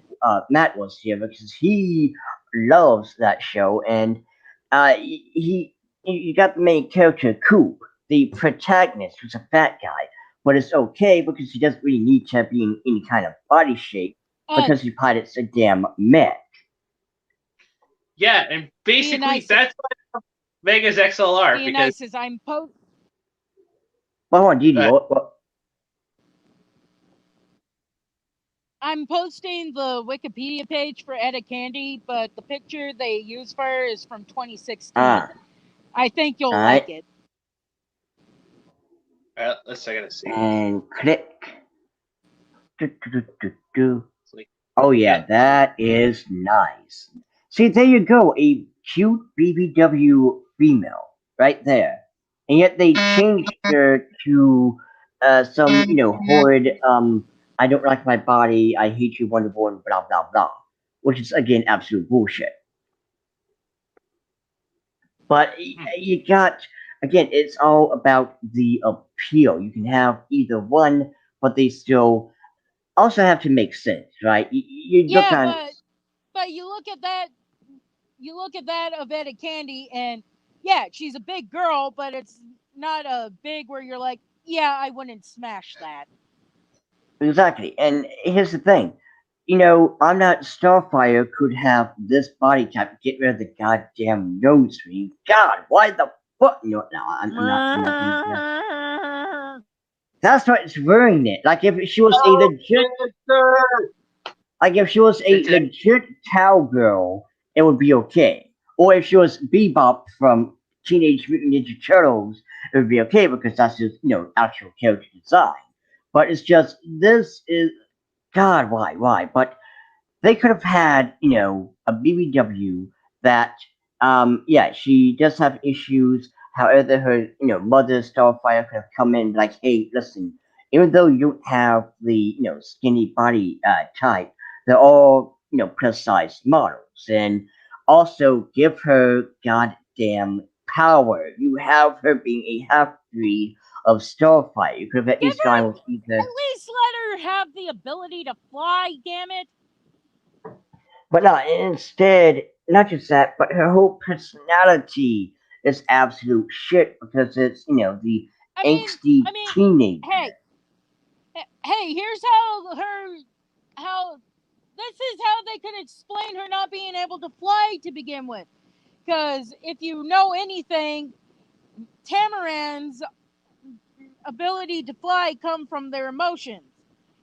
was here because he loves that show, and he you got the main character Coop, the protagonist, who's a fat guy, but it's okay because he doesn't really need to be in any kind of body shape Uh, because he pilots a damn mech. Yeah, and basically Dionysus, that's what Vegas XLR because Dionysus, Well, hold on, Didi, uh, I'm posting the Wikipedia page for Etta Candy, but the picture they use for her is from 2016. ah, I think you'll like Alright. it. Let's I gotta see. And click. Do, do, do, do, do. It's like, Oh yep. yeah, that is nice. See, there you go, a cute BBW female right there, and yet they changed her to some horrid I don't like my body, I hate you, Wonder Woman, blah blah blah, which is again absolute bullshit. But you got again, it's all about the appeal. You can have either one, but they still also have to make sense, right? You look Yeah, on. but you look at that of Etta Candy, and yeah, she's a big girl, but it's not a big where you're like, yeah, I wouldn't smash that. Exactly. And here's the thing. I'm not Starfire could have this body type. Get rid of the goddamn nose ring. God, why the fuck? No, I'm not gonna do that. That's what's ruining it. Like if she was a Oh, legit, sir. like if she was a It's a, legit cowgirl, it would be okay. Or if she was Bebop from Teenage Mutant Ninja Turtles, it would be okay because that's just actual character design. But it's just this is God, why? But they could have had, a BBW that, yeah, she does have issues. However, her, mother Starfire could have come in and be like, hey, listen, even though you don't have the, skinny body type, they're all, plus size models. And also give her goddamn power. You have her being a half breed of Starfire. You could have at Give least gone her, with either. at least let her have the ability to fly, damn it. But no, instead, not just that, but her whole personality is absolute shit because it's, the I mean, angsty I mean, teenager. hey, hey, here's how this is how they could explain her not being able to fly to begin with. Because if you know anything, Tamaran's ability to fly come from their emotions.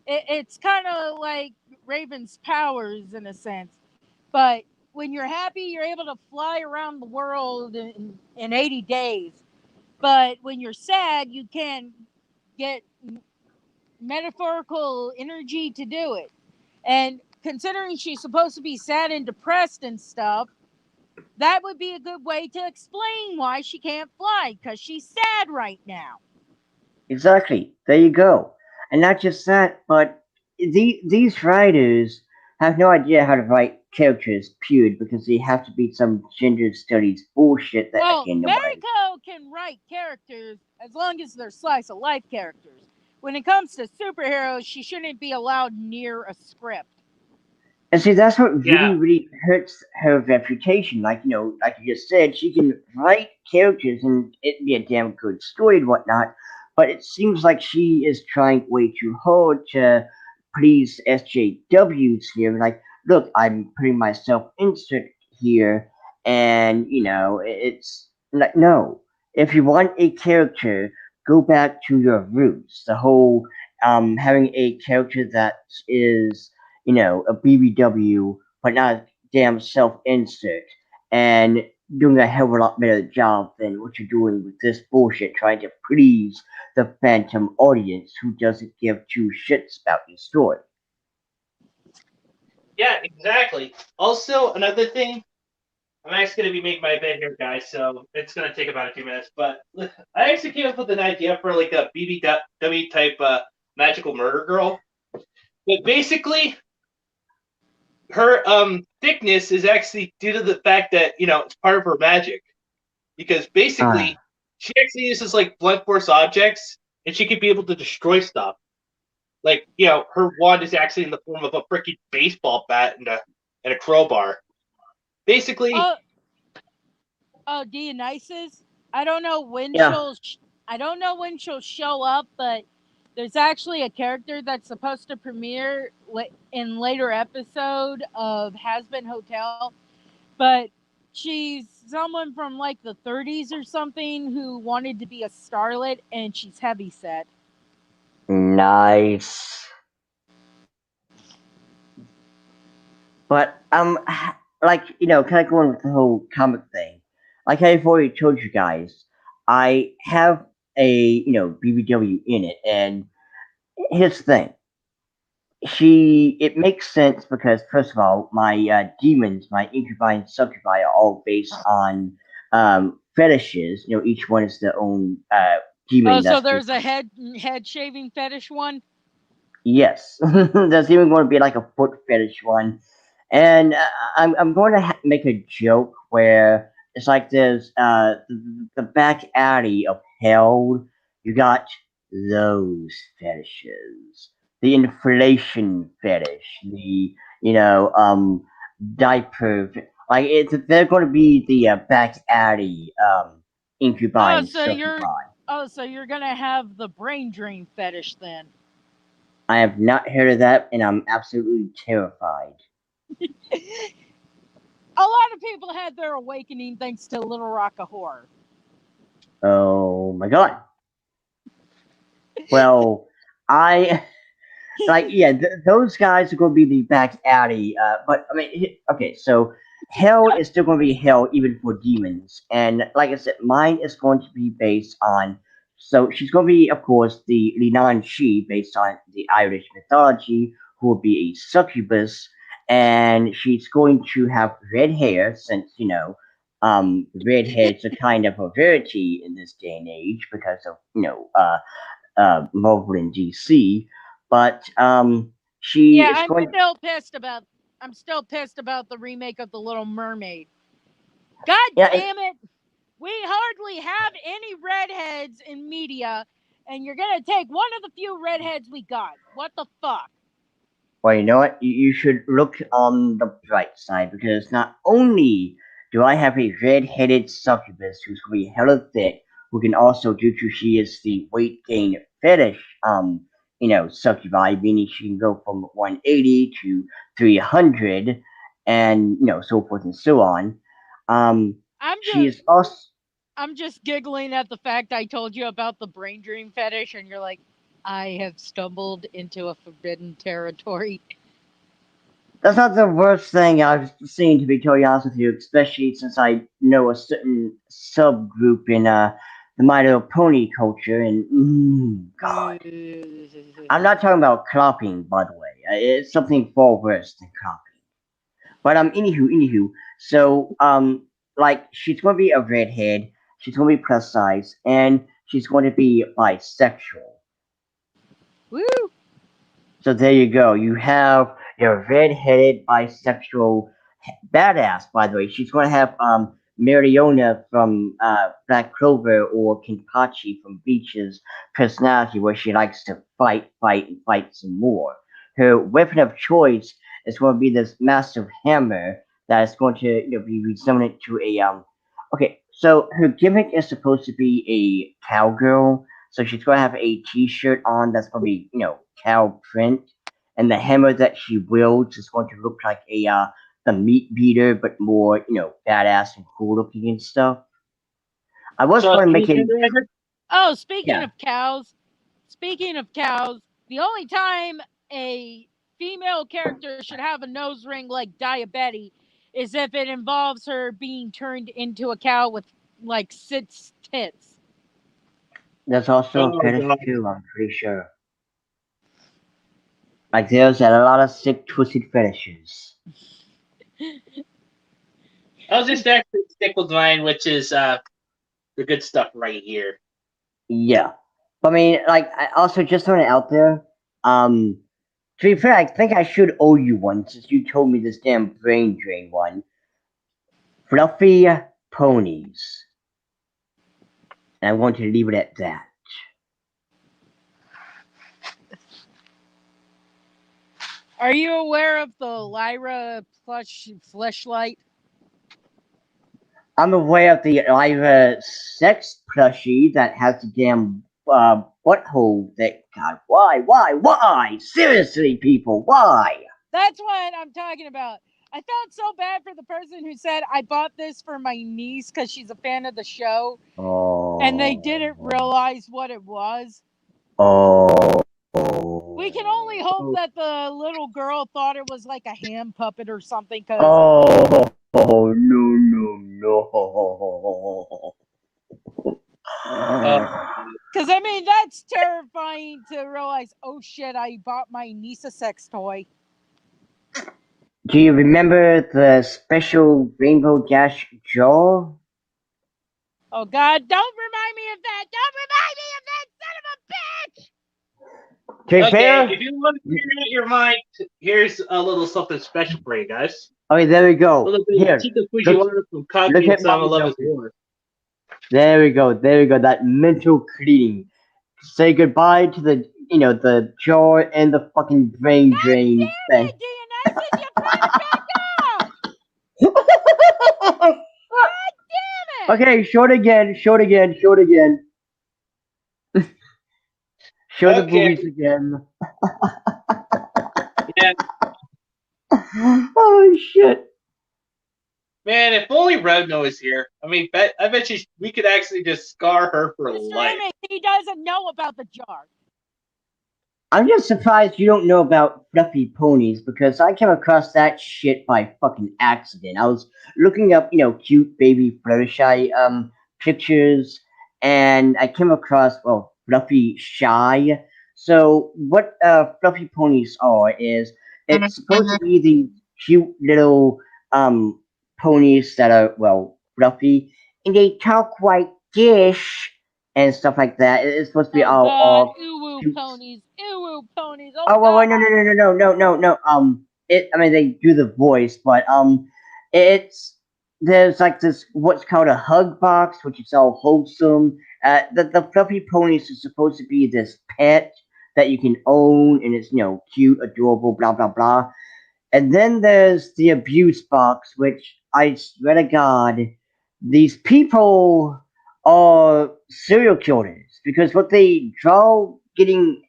It's kind of like Raven's powers in a sense. But when you're happy, you're able to fly around the world in 80 days. But when you're sad, you can't get metaphorical energy to do it. And considering she's supposed to be sad and depressed and stuff, that would be a good way to explain why she can't fly because she's sad right now. Exactly. There you go. And not just that, but these writers have no idea how to write characters, period, because they have to be some gender studies bullshit that, Well, again, nobody. Mariko can write characters as long as they're slice of life characters. When it comes to superheroes, she shouldn't be allowed near a script. And see, that's what yeah. really hurts her reputation. Like, like you just said, she can write characters and it'd be a damn good story and whatnot, but it seems like she is trying way too hard to please SJWs here. Like, look, I'm putting myself insert here, and, it's like, no. If you want a character, go back to your roots. The whole having a character that is a BBW, but not a damn self insert, and doing a hell of a lot better job than what you're doing with this bullshit trying to please the phantom audience who doesn't give two shits about your story. Yeah, exactly. Also, another thing, I'm actually going to be making my bed here, guys, so it's going to take about a few minutes. But I actually came up with an idea for like a BBW type magical murder girl. But basically, her thickness is actually due to the fact that it's part of her magic. Because Ah, basically, she actually uses like blunt force objects, and she could be able to destroy stuff. Like her wand is actually in the form of a freaking baseball bat and a crowbar. Basically, Oh, oh, Dionysus. I don't know when yeah. she'll. I don't know when she'll show up, but there's actually a character that's supposed to premiere in later episode of Has Been Hotel, but she's someone from like the 30s or something who wanted to be a starlet, and she's heavy set. Nice. But like kind of going with the whole comic thing. like I've already told you guys, I have a BBW in it, and here's the thing. It makes sense because first of all, my demons, my incubi and succubi are all based on fetishes. Each one is their own Oh, demon. so That's there's a head shaving fetish one? yes. There's even going to be like a foot fetish one, and I'm going to make a joke where it's like there's the back alley of hell. You got those fetishes, the inflation fetish, the diaper. They're going to be the back alley incubi Oh, and succubi. so you're gonna have the brain drain fetish then. I have not heard of that, and I'm absolutely terrified. A lot of people had their awakening thanks to Little Rock of Horror. Oh my god. Well, I yeah, those guys are going to be the back alley. But I mean, okay, so hell is still going to be hell even for demons, and like I said, mine is going to be based on. So she's going to be, of course, the Linan Shi, based on the Irish mythology, who will be a succubus, and she's going to have red hair, since red hair's a kind of a rarity in this day and age because of Marvel and DC, but she Yeah, is going. I'm still pissed about the remake of The Little Mermaid. God Yeah, damn it. We hardly have any redheads in media, and you're gonna take one of the few redheads we got. What the fuck? well, you know what? You should look on the bright side because not only do I have a red-headed succubus who's going to be hella thick, who can also, due to she is the weight gain fetish, succubi, meaning she can go from 180 to 300, and so forth and so on. I'm She just is also. I'm just giggling at the fact I told you about the brain dream fetish, and you're like, I have stumbled into a forbidden territory. That's not the worst thing I've seen, to be totally honest with you, especially since I know a certain subgroup in the My Little Pony culture, and God. I'm not talking about clopping, by the way. It's something far worse than clopping. But anywho, so like she's going to be a redhead, she's going to be plus size, and she's going to be bisexual. Woo! So there you go. You have your red-headed bisexual badass. By the way, she's going to have Mariona from Black Clover or Kenpachi from Beach's personality, where she likes to fight, fight, and fight some more. Her weapon of choice is going to be this massive hammer that is going to be resemblant to a Okay, so her gimmick is supposed to be a cowgirl. So she's going to have a T-shirt on that's going to be cow print, and the hammer that she wields is going to look like the meat beater, but more badass and cool looking and stuff. I was So going to any make it. tenderizer? Oh, Yeah, speaking of cows, the only time a female character should have a nose ring like Diabetes is if it involves her being turned into a cow with like six tits. there's also a Oh fetish god. too. I'm pretty sure. Like there's a lot of sick, twisted fetishes. I'll just actually stick with mine, which is the good stuff right here. Yeah, I mean, like I also just throwing it out there. Um, to be fair, I think I should owe you one since you told me this damn brain drain one. Fluffy ponies. And I want to leave it at that. Are you aware of the Lyra plush fleshlight? I'm aware of the Lyra sex plushie that has the damn butthole that. God, why? Seriously, people, why? That's what I'm talking about. I felt so bad for the person who said I bought this for my niece because she's a fan of the show, and they didn't Oh. realize what it was. Oh. We can only hope that the little girl thought it was like a hand puppet or something because Oh. Oh no. Because I mean, that's terrifying to realize. Oh shit! I bought my niece a sex toy. Do you remember the special Rainbow Dash jar? Oh god! Don't remind me of that! Don't remind me of that son of a bitch! To be Okay, fair, if you want to clear out your mind, here's a little something special for you guys. okay, there we A go. little bit of Here, Chica look, Fujiwara from look Kaguya at Sama my Love is notice. War. There we go. That mental cleaning. Say goodbye to the jaw and the fucking brain God drain damn thing. it, DNS! You put it back up! God damn it! Okay, show it again. Show it again. Show it again. Show the Okay, movies again. yeah, Oh shit. man, if only Revno is here. I mean, I bet we could actually just scar her for Mr. life. Emmett, he doesn't know about the jar. I'm just surprised you don't know about fluffy ponies because I came across that shit by fucking accident. I was looking up, cute baby Fluttershy pictures, and I came across fluffy shy. So what fluffy ponies are is it's supposed to be these cute little um ponies that are fluffy, and they talk like dish and stuff like that. It's supposed to be Oh all god, all uwu cute. ponies, uwu ponies, oh Oh, god. wait, no. I mean, they do the voice, but it's there's like this what's called a hug box, which is all wholesome. The fluffy ponies is supposed to be this pet that you can own, and it's cute, adorable, blah blah blah. And then there's the abuse box, which I swear to God, these people are serial killers because what they draw getting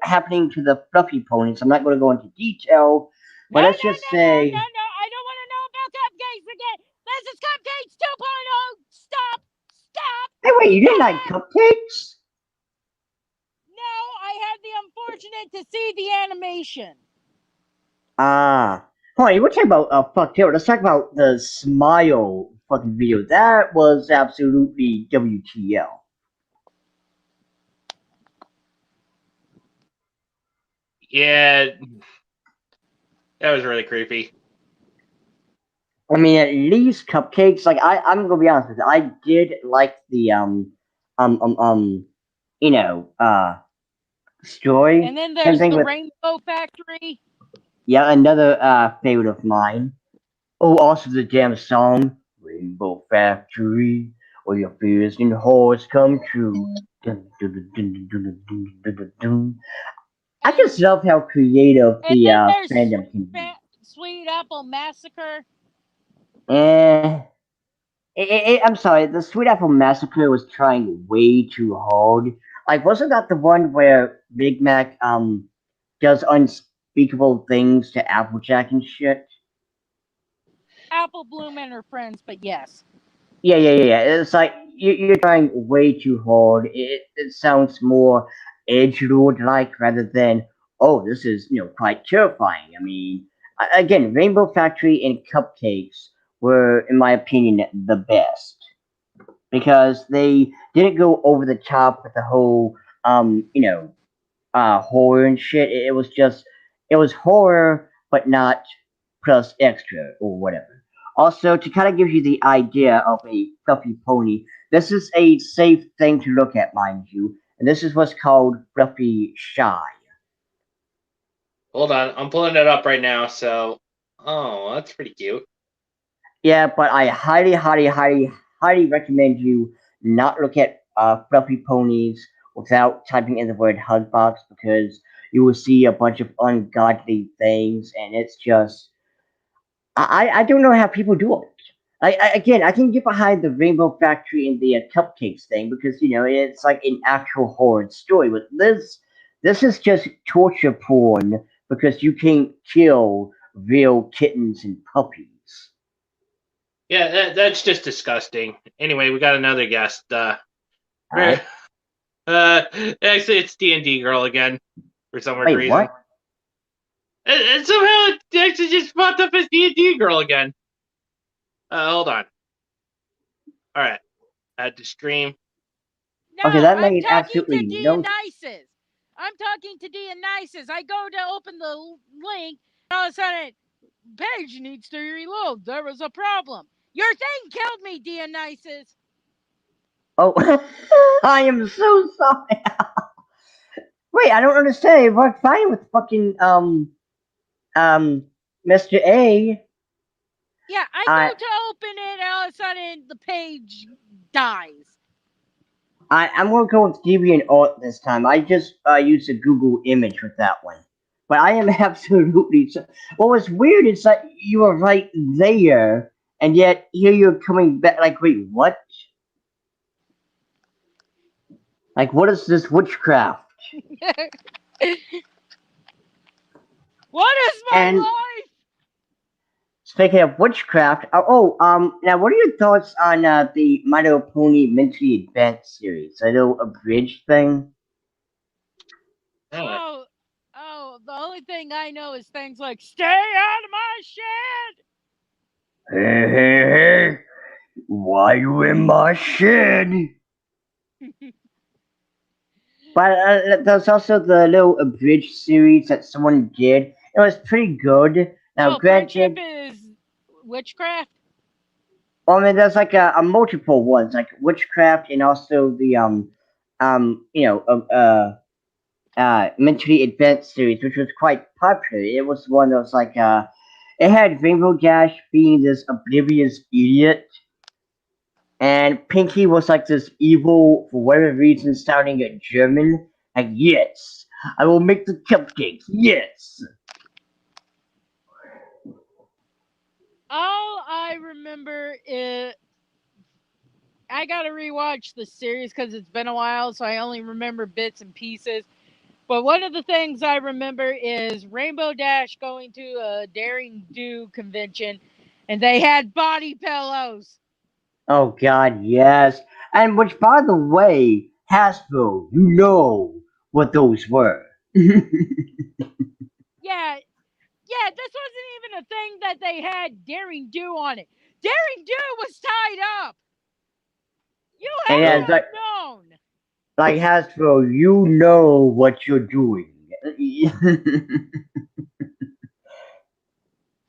happening to the fluffy ponies. I'm not going to go into detail, No, but no, let's no, just no, no, say, no. I don't want to know about cupcakes again. This is Cupcakes 2.0. Stop. Stop. hey, wait, you didn't like Stop. cupcakes? No, I had the unfortunate to see the animation. Ah, hold we're talking about fuck Taylor. Let's talk about the smile fucking video. That was absolutely WTL. Yeah, that was really creepy. I mean, at least cupcakes. Like I'm gonna be honest with you. I did like the um um um you know story. And then Same there's thing the with Rainbow Factory. another favorite of mine. Oh, also the damn song Rainbow Factory, where your fears and horrors come true. Dun, dun, dun, dun, dun, dun, dun, dun, dun. I just love how creative And the then there's fandom can be. Sweet Apple Massacre. Eh. I'm sorry, the Sweet Apple Massacre was trying way too hard. Like, wasn't that the one where Big Mac does unspeakable things to Applejack and shit? Apple Bloom and her friends, but yes. Yeah. It's like you're trying way too hard. It sounds more edgelord like rather than this is quite terrifying. I mean, again, Rainbow Factory and Cupcakes were, in my opinion, the best. Because they didn't go over the top with the whole horror and shit. It was horror but not plus extra or whatever. Also, to kind of give you the idea of a fluffy pony, this is a safe thing to look at, mind you, and this is what's called fluffy shy. Hold on, I'm pulling it up right now. So, oh, that's pretty cute. Yeah, but I highly recommend you not look at fluffy ponies without typing in the word hug box because you will see a bunch of ungodly things, and it's just I don't know how people do it. Again, I can get behind the Rainbow Factory and the cupcakes thing because it's like an actual horror story. But this is just torture porn because you can't kill real kittens and puppies. Yeah, that's just disgusting. Anyway, we got another guest. Alright. Actually, it's D&D girl again for some weird Wait, reason. what? And somehow it actually just popped up as D&D girl again. Hold on. All right, I had to stream. No, Okay, that I'm made talking to absolutely no. Dionysus. I'm talking to Dionysus. I go to open the link, and all of a sudden, page needs to reload. There was a problem. Your thing killed me, Dionysus. Oh, I am so sorry. Wait, I don't understand. It worked fine with fucking Mr. A. Yeah, I I go to open it, and all of a sudden, the page dies. I'm gonna go with DeviantArt this time. I just used a Google image with that one. But I am absolutely. What was weird is that you were right there, and yet here you're coming back. Like, wait, what? Like, what is this witchcraft? What is my And life? speaking of witchcraft, now what are your thoughts on the My Little Pony Mentally Advanced series? A little abridged thing. Oh, the only thing I know is things like "Stay out of my shed." Hey, hey, hey! Why you in my shed? But there's also the little abridged series that someone did. It was pretty good. Now, Oh, friendship granted, is witchcraft. I mean, there's like a multiple ones, like witchcraft, and also the mentally advanced series, which was quite popular. It was one that was like it had Rainbow Dash being this oblivious idiot, and Pinky was like this evil, for whatever reason, sounding a German. Like, yes, I will make the cupcakes. Yes. All I remember is I gotta rewatch the series because it's been a while, so I only remember bits and pieces. But one of the things I remember is Rainbow Dash going to a Daring Do convention, and they had body pillows. Oh God, yes. And which, by the way, Hasbro, you know what those were. Yeah, yeah, this wasn't even a thing that they had Daring Do on it. Daring Do was tied up. You And had yeah, to have known. like Hasbro, you know what you're doing.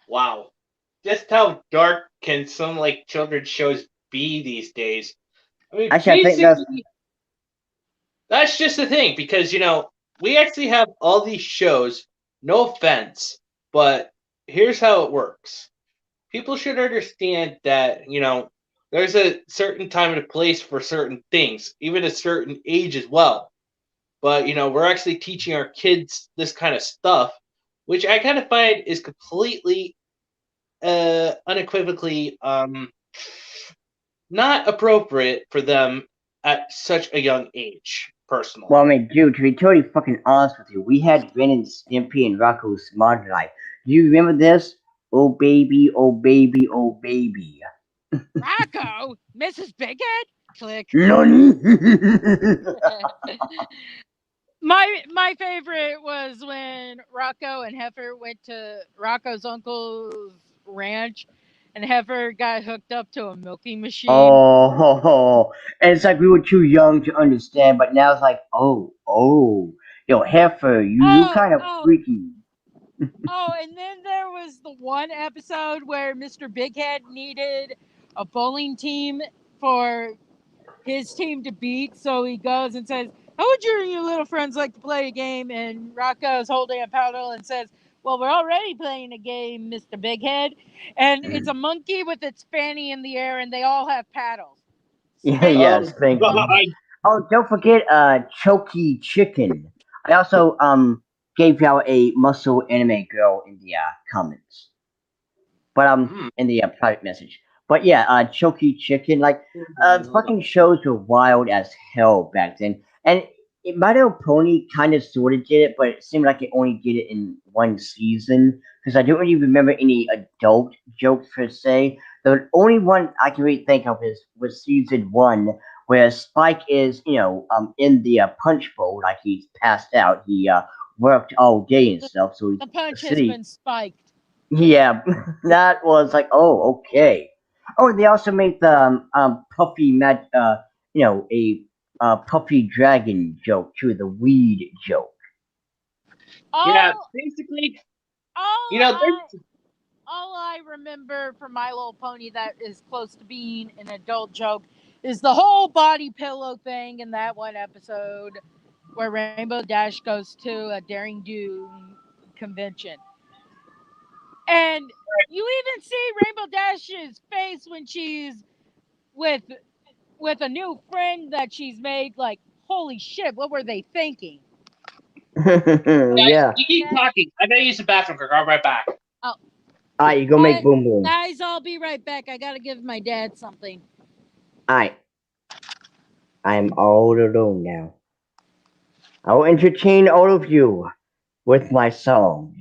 Wow, just how dark can some like children's shows be these days? I mean, Actually, I think basically, that's just the thing because we actually have all these shows. No offense, but here's how it works. People should understand that there's a certain time and a place for certain things, even a certain age as well. But we're actually teaching our kids this kind of stuff, which I kind of find is completely, unequivocally, not appropriate for them at such a young age. well, I Personally, mean, dude, to be totally fucking honest with you, we had Ren and Stimpy and Rocco's Smart Life. Do you remember this? Oh baby, oh baby, oh baby. Rocco, Mrs. Bighead, click. Nani? My favorite was when Rocco and Heifer went to Rocco's uncle's ranch, and Heifer got hooked up to a milking machine. Oh, and it's like we were too young to understand, but now it's like, yo, heifer, you Oh, kind of oh, freaky. oh, and then there was the one episode where Mr. Bighead needed a bowling team for his team to beat, so he goes and says, "How would you and your little friends like to play a game?" And Rocco's holding a paddle and says, "Well, we're already playing a game, Mr. Bighead." And it's a monkey with its fanny in the air, and they all have paddles. Yeah, Space yes, oh thank god, you. Oh, don't forget, Choky Chicken. I also gave y'all a muscle anime girl in the comments, but mm, in the private message. But yeah, Choky Chicken, like fucking shows were wild as hell back then, and My Little Pony kind of sort of did it, but it seemed like it only did it in one season because I don't really remember any adult jokes per se. The only one I can really think of is was season one, where Spike is in the punch bowl, like he's passed out. He worked all day and stuff, so he's The punch has asleep. been spiked. Yeah, that was like, oh, okay. Oh, they also make the puffy puffy dragon joke too, the weed joke. Yeah, All basically, all you know, I there's all I remember from My Little Pony that is close to being an adult joke is the whole body pillow thing in that one episode where Rainbow Dash goes to a Daring Do convention. And you even see Rainbow Dash's face when she's with with a new friend that she's made. Like, holy shit, what were they thinking? guys. Yeah. You keep Okay. talking. I gotta use the bathroom. I'll be right back. Oh, Alright, you go make boom boom. guys, I'll be right back. I gotta give my dad something. Alright, I'm all alone now. I'll entertain all of you with my song.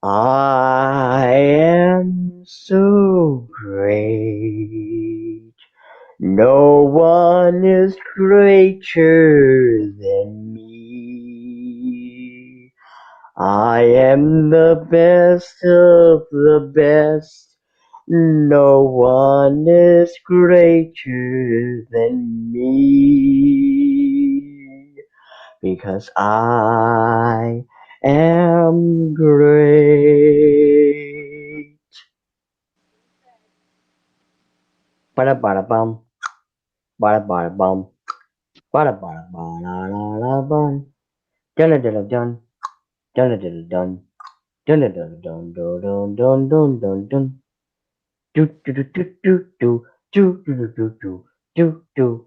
I am so great. No one is greater than me. I am the best of the best. No one is greater than me. Because I am great. Bada bada bum, bada bada bum, bada bada ba la la la bum. Dun dun dun dun, dun dun dun dun, dun dun dun dun dun dun dun dun dun. Do do do do do do do do do do do do do.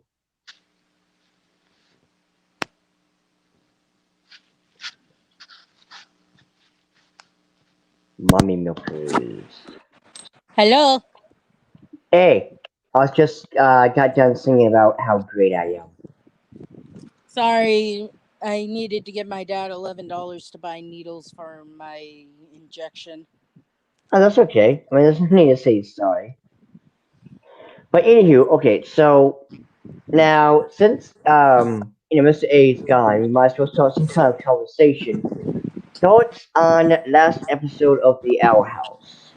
Mommy milkers. Hello. Hey, I was just got done singing about how great I am. Sorry, I needed to give my dad $11 to buy needles for my injection. Oh, that's okay. I mean, there's no need to say sorry. But anywho, okay, so now since Mr. A is gone, we might as well start some kind of conversation. Thoughts on last episode of the Owl House?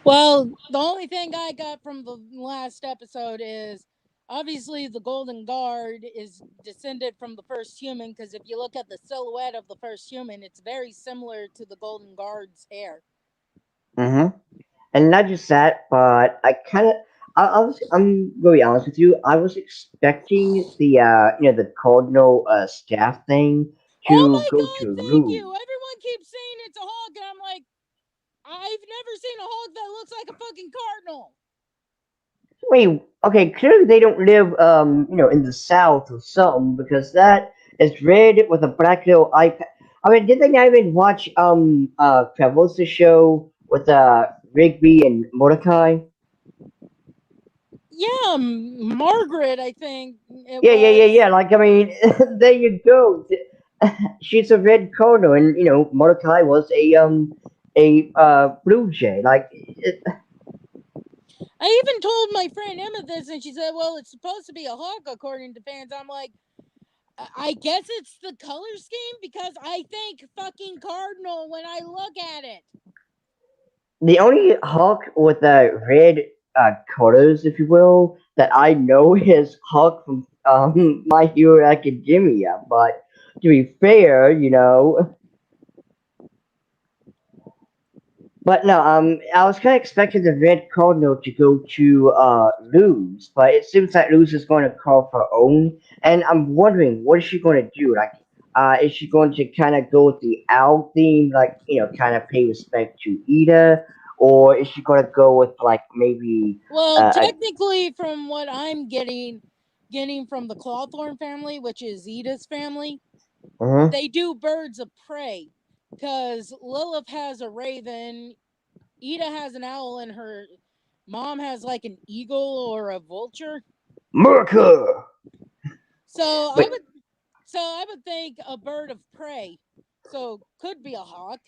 Well, the only thing I got from the last episode is obviously the Golden Guard is descended from the first human because if you look at the silhouette of the first human, it's very similar to the Golden Guard's hair. Mm-hmm. And not just that, but I'm gonna be honest with you. I was expecting the cardinal staff thing Oh to my go god, to thank Lou. you! Everyone keeps saying it's a hawk, and I'm like, I've never seen a hawk that looks like a fucking cardinal. Wait, okay, clearly they don't live in the south or something because that is red with a black little eye. I mean, did they not even watch Travolta show with Rigby and Mordecai? Yeah, Margaret, I think it Yeah, yeah, yeah, was. yeah. Like, I mean, there you go. She's a red cardinal, and Mordecai was a blue jay. Like, I even told my friend Emma this, and she said, "Well, it's supposed to be a hawk according to fans." I'm like, I guess it's the color scheme because I think fucking cardinal when I look at it. the only Hawk with the red colors, if you will, that I know is Hawk from My Hero Academia. But to be fair, but no, I was kind of expecting the red cardinal to go to Luz, but it seems like Luz is going to call for her own, and I'm wondering what is she going to do? Like, is she going to kind of go with the owl theme, like kind of pay respect to Ida, or is she going to go with like maybe Well, uh, a technically, from what I'm getting from the Clawthorn family, which is Ida's family, uh they do birds of prey because Lilith has a raven, Ida has an owl, and her mom has like an eagle or a vulture. America? So I But would so I would think a bird of prey. So could be a hawk.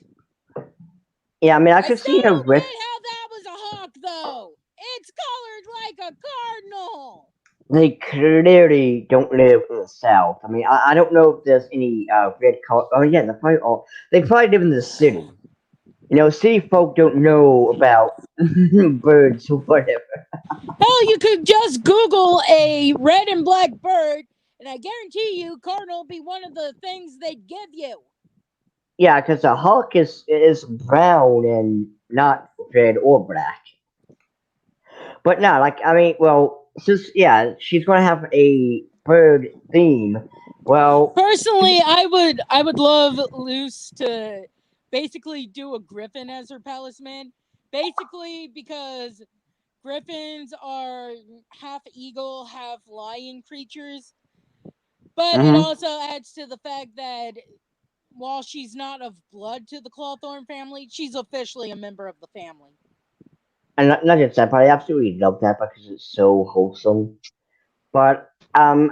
yeah, I mean, I I could still see her don't with. get how that was a hawk though. It's colored like a cardinal. They clearly don't live in the South. I mean, I don't know if there's any red color. Oh yeah, they probably live in the city. City folk don't know about birds or whatever. Hell, you could just Google a red and black bird, and I guarantee you, cardinal will be one of the things they'd give you. Yeah, because a hawk is brown and not red or black. But no, like I mean, well, since yeah, she's gonna have a bird theme. Well, Personally, I would love Luce to basically do a griffin as her palisman. Basically, because griffins are half eagle, half lion creatures. But it hmm also adds to the fact that while she's not of blood to the Clawthorn family, she's officially a member of the family. and not just that, but I absolutely love that because it's so wholesome. But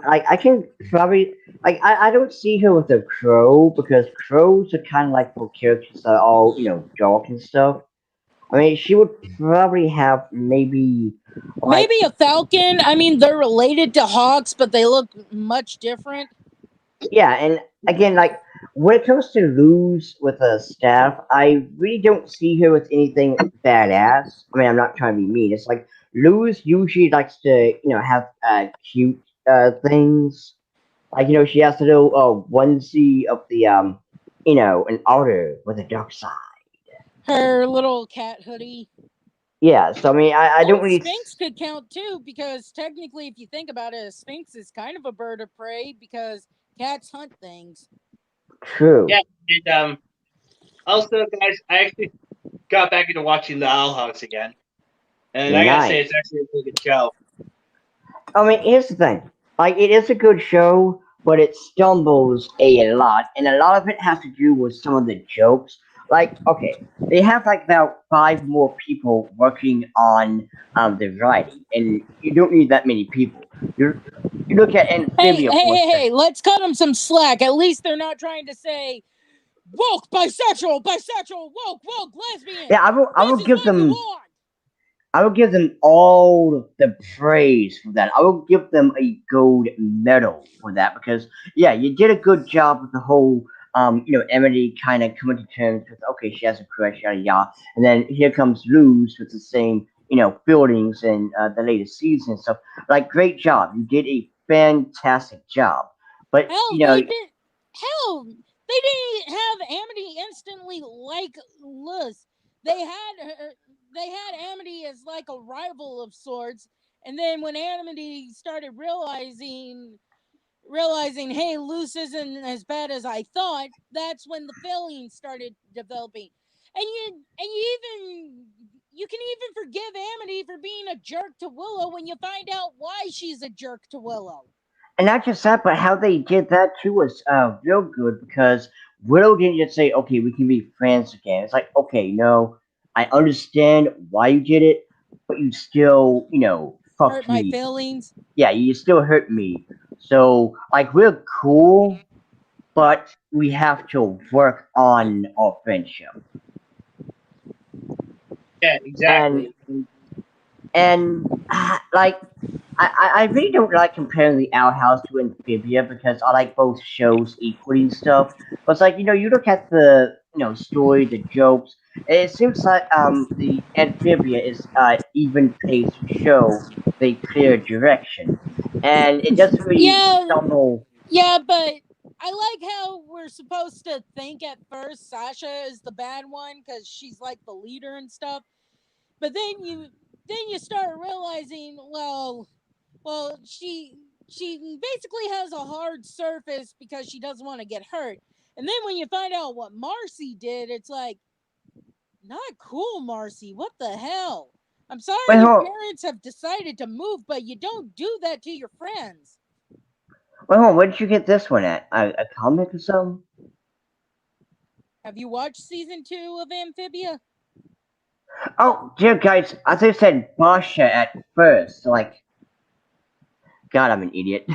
like I can probably like I don't see her with a crow because crows are kind of like for characters that are all dark and stuff. I mean, she would probably have maybe like Maybe a falcon. I mean, they're related to hawks, but they look much different. yeah, and again, like when it comes to lose with a staff, I really don't see her with anything badass. I mean, I'm not trying to be mean. It's like Luz usually likes to, have cute things. Like, she has to do onesie of the an otter with a dark side. Her little cat hoodie. Yeah, so I mean, I don't Well, really Sphinx could count too, because technically, if you think about it, a Sphinx is kind of a bird of prey because cats hunt things. true. Yeah, and also, guys, I actually got back into watching the Owl House again, and I gotta say, Nice. it's actually a really good show. I mean, here's the thing. Like, it is a good show, but it stumbles a lot, and a lot of it has to do with some of the jokes. Like, okay, they have like about five more people working on the writing, and you don't need that many people. You look at Hey, Amphibia hey, for a hey, second. hey! Let's cut them some slack. At least they're not trying to say woke, bisexual, bisexual, woke, lesbian. Yeah, I will This is give what you them want. I will give them all of the praise for that. I will give them a gold medal for that because yeah, you did a good job with the whole Emily kind of coming to terms with okay, she has a crush, yada yada, and then here comes Luz with the same feelings in the latest season and stuff. Like great job, you did a fantastic job. But Hell, they did. Hell, they didn't have Amity instantly like Luz. They had her. They had Amity as like a rival of sorts, and then when Amity started realizing, hey, Luz isn't as bad as I thought. That's when the feelings started developing, you can even forgive Amity for being a jerk to Willow when you find out why she's a jerk to Willow. And not just that, but how they did that too was real good because Willow didn't just say, "Okay, we can be friends again." It's like, okay, no, I understand why you did it, but you still, Hurt fucked my me. feelings. Yeah, you still hurt me. So, like, we're cool, but we have to work on our friendship. Yeah, And exactly. like I really don't like comparing the Owl House to Amphibia because I like both shows equally and stuff. But it's like you look at the story, the jokes. It seems like the Amphibia is even paced to show the clear direction, and it doesn't really Yeah, stumble. yeah, but I like how we're supposed to think at first Sasha is the bad one because she's like the leader and stuff. But then you start realizing, well, she basically has a hard surface because she doesn't want to get hurt. And then when you find out what Marcy did, it's like, not cool, Marcy. What the hell? I'm sorry Wait, your hold, parents have decided to move, but you don't do that to your friends. wait, hold on. Where did you get this one at? A comic or something? Have you watched season 2 of Amphibia? Oh, dear guys, I thought you said Basha at first. Like, God, I'm an idiot.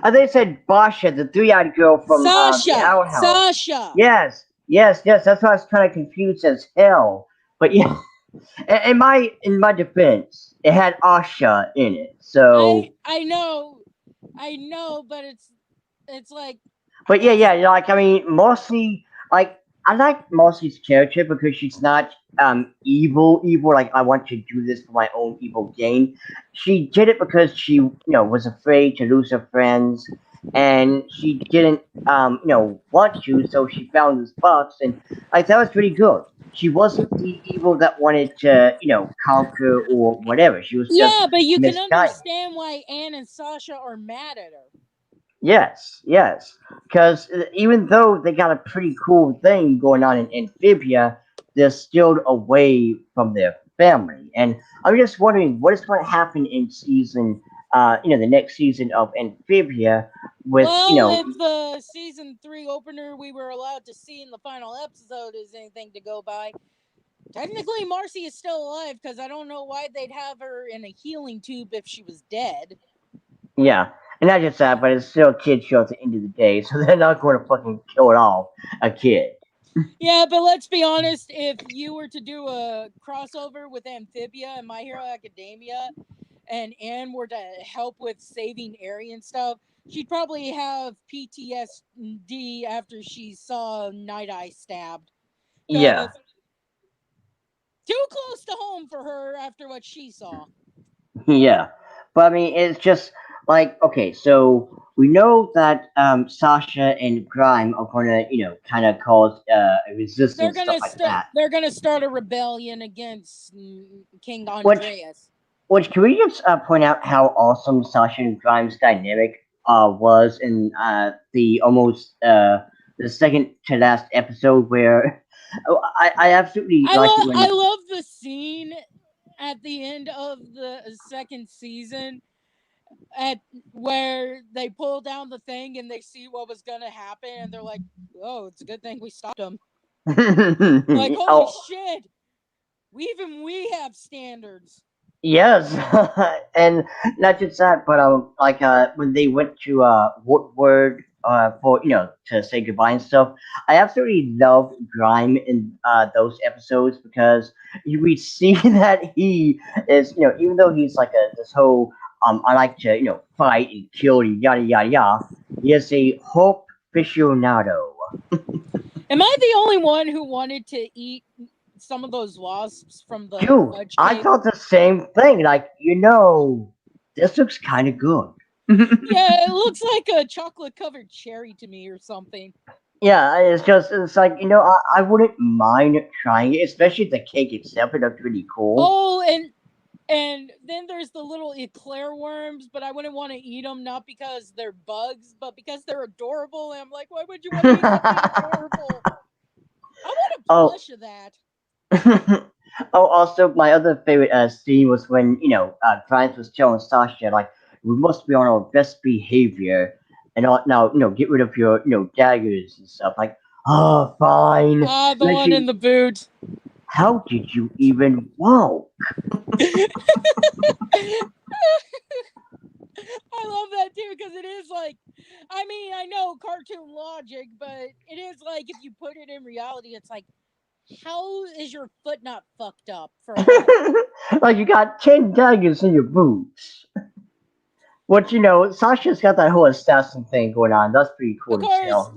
I think it said Basha, the three-eyed girl from the Sasha! Owl House. Sasha! Yes. That's why I was kind of confused as hell. But yeah, in my defense, it had Asha in it. So, I know, but it's like but it's yeah. Like I mean, mostly like I like Marcy's character because she's not evil, like I want to do this for my own evil gain. She did it because she, was afraid to lose her friends, and she didn't want to, so she found this box, and I thought it was pretty good. She wasn't the evil that wanted to, conquer or whatever. She was just Yeah, but you can misguided. understand why Anne and Sasha are mad at her. Yes, yes. Because even though they got a pretty cool thing going on in Amphibia, they're still away from their family. And I'm just wondering what is going to happen in the next season of Amphibia with, Well, if the season 3 opener we were allowed to see in the final episode is anything to go by, technically Marcy is still alive because I don't know why they'd have her in a healing tube if she was dead. yeah. And not just that, but it's still a kid show at the end of the day, so they're not going to fucking kill it off a kid. Yeah, but let's be honest, if you were to do a crossover with Amphibia and My Hero Academia, and Anne were to help with saving Eri and stuff, she'd probably have PTSD after she saw Night Eye stabbed. Yeah. Because too close to home for her after what she saw. Yeah, but I mean, it's just like okay, so we know that Sasha and Grime are gonna, kind of cause a resistance, stuff like that. They're gonna start a rebellion against King Which, Andreas. which can we just point out how awesome Sasha and Grime's dynamic was in the second to last episode where I absolutely liked it I when love the scene at the end of the second season at where they pull down the thing and they see what was gonna happen and they're like, "Oh, it's a good thing we stopped them." Like, holy oh shit! We have standards. yes, and not just that, but when they went to Woodward for to say goodbye and stuff, I absolutely love Grime in those episodes because we see that he is even though he's like this whole I like to fight and kill yada yada yada, he is a hope aficionado. Am I the only one who wanted to eat some of those wasps from the Dude, fudge I cake? thought the same thing. Like this looks kind of good. Yeah, it looks like a chocolate covered cherry to me or something. Yeah, it's like I wouldn't mind trying it, especially the cake itself. It looks really cool. Oh, and then there's the little eclair worms, but I wouldn't want to eat them not because they're bugs, but because they're adorable. And I'm like, why would you want to eat something adorable? I want a oh, plush of that. oh. Also, my other favorite scene was when Franz was telling Sasha like we must be on our best behavior and not now get rid of your daggers and stuff. Like, oh, fine. Ah, the Like one in she, the boot. how did you even walk? I love that too because it is like, I mean, I know cartoon logic, but it is like if you put it in reality, it's like, how is your foot not fucked up for one? Like you got 10 daggers in your boots. But Sasha's got that whole assassin thing going on. That's pretty Of cool as course, hell.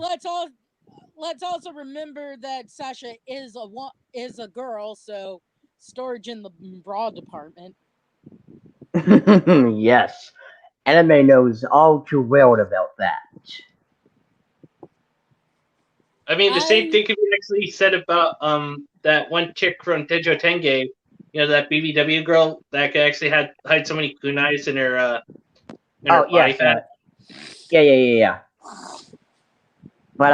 let's also remember that Sasha is a girl, so storage in the bra department. Yes. Anime knows all too well about that. I mean, the same I thing could be actually said about that one chick from Tejo Tenge. That BBW girl that could actually had hide so many kunais in Oh her body yes, fat. yeah. But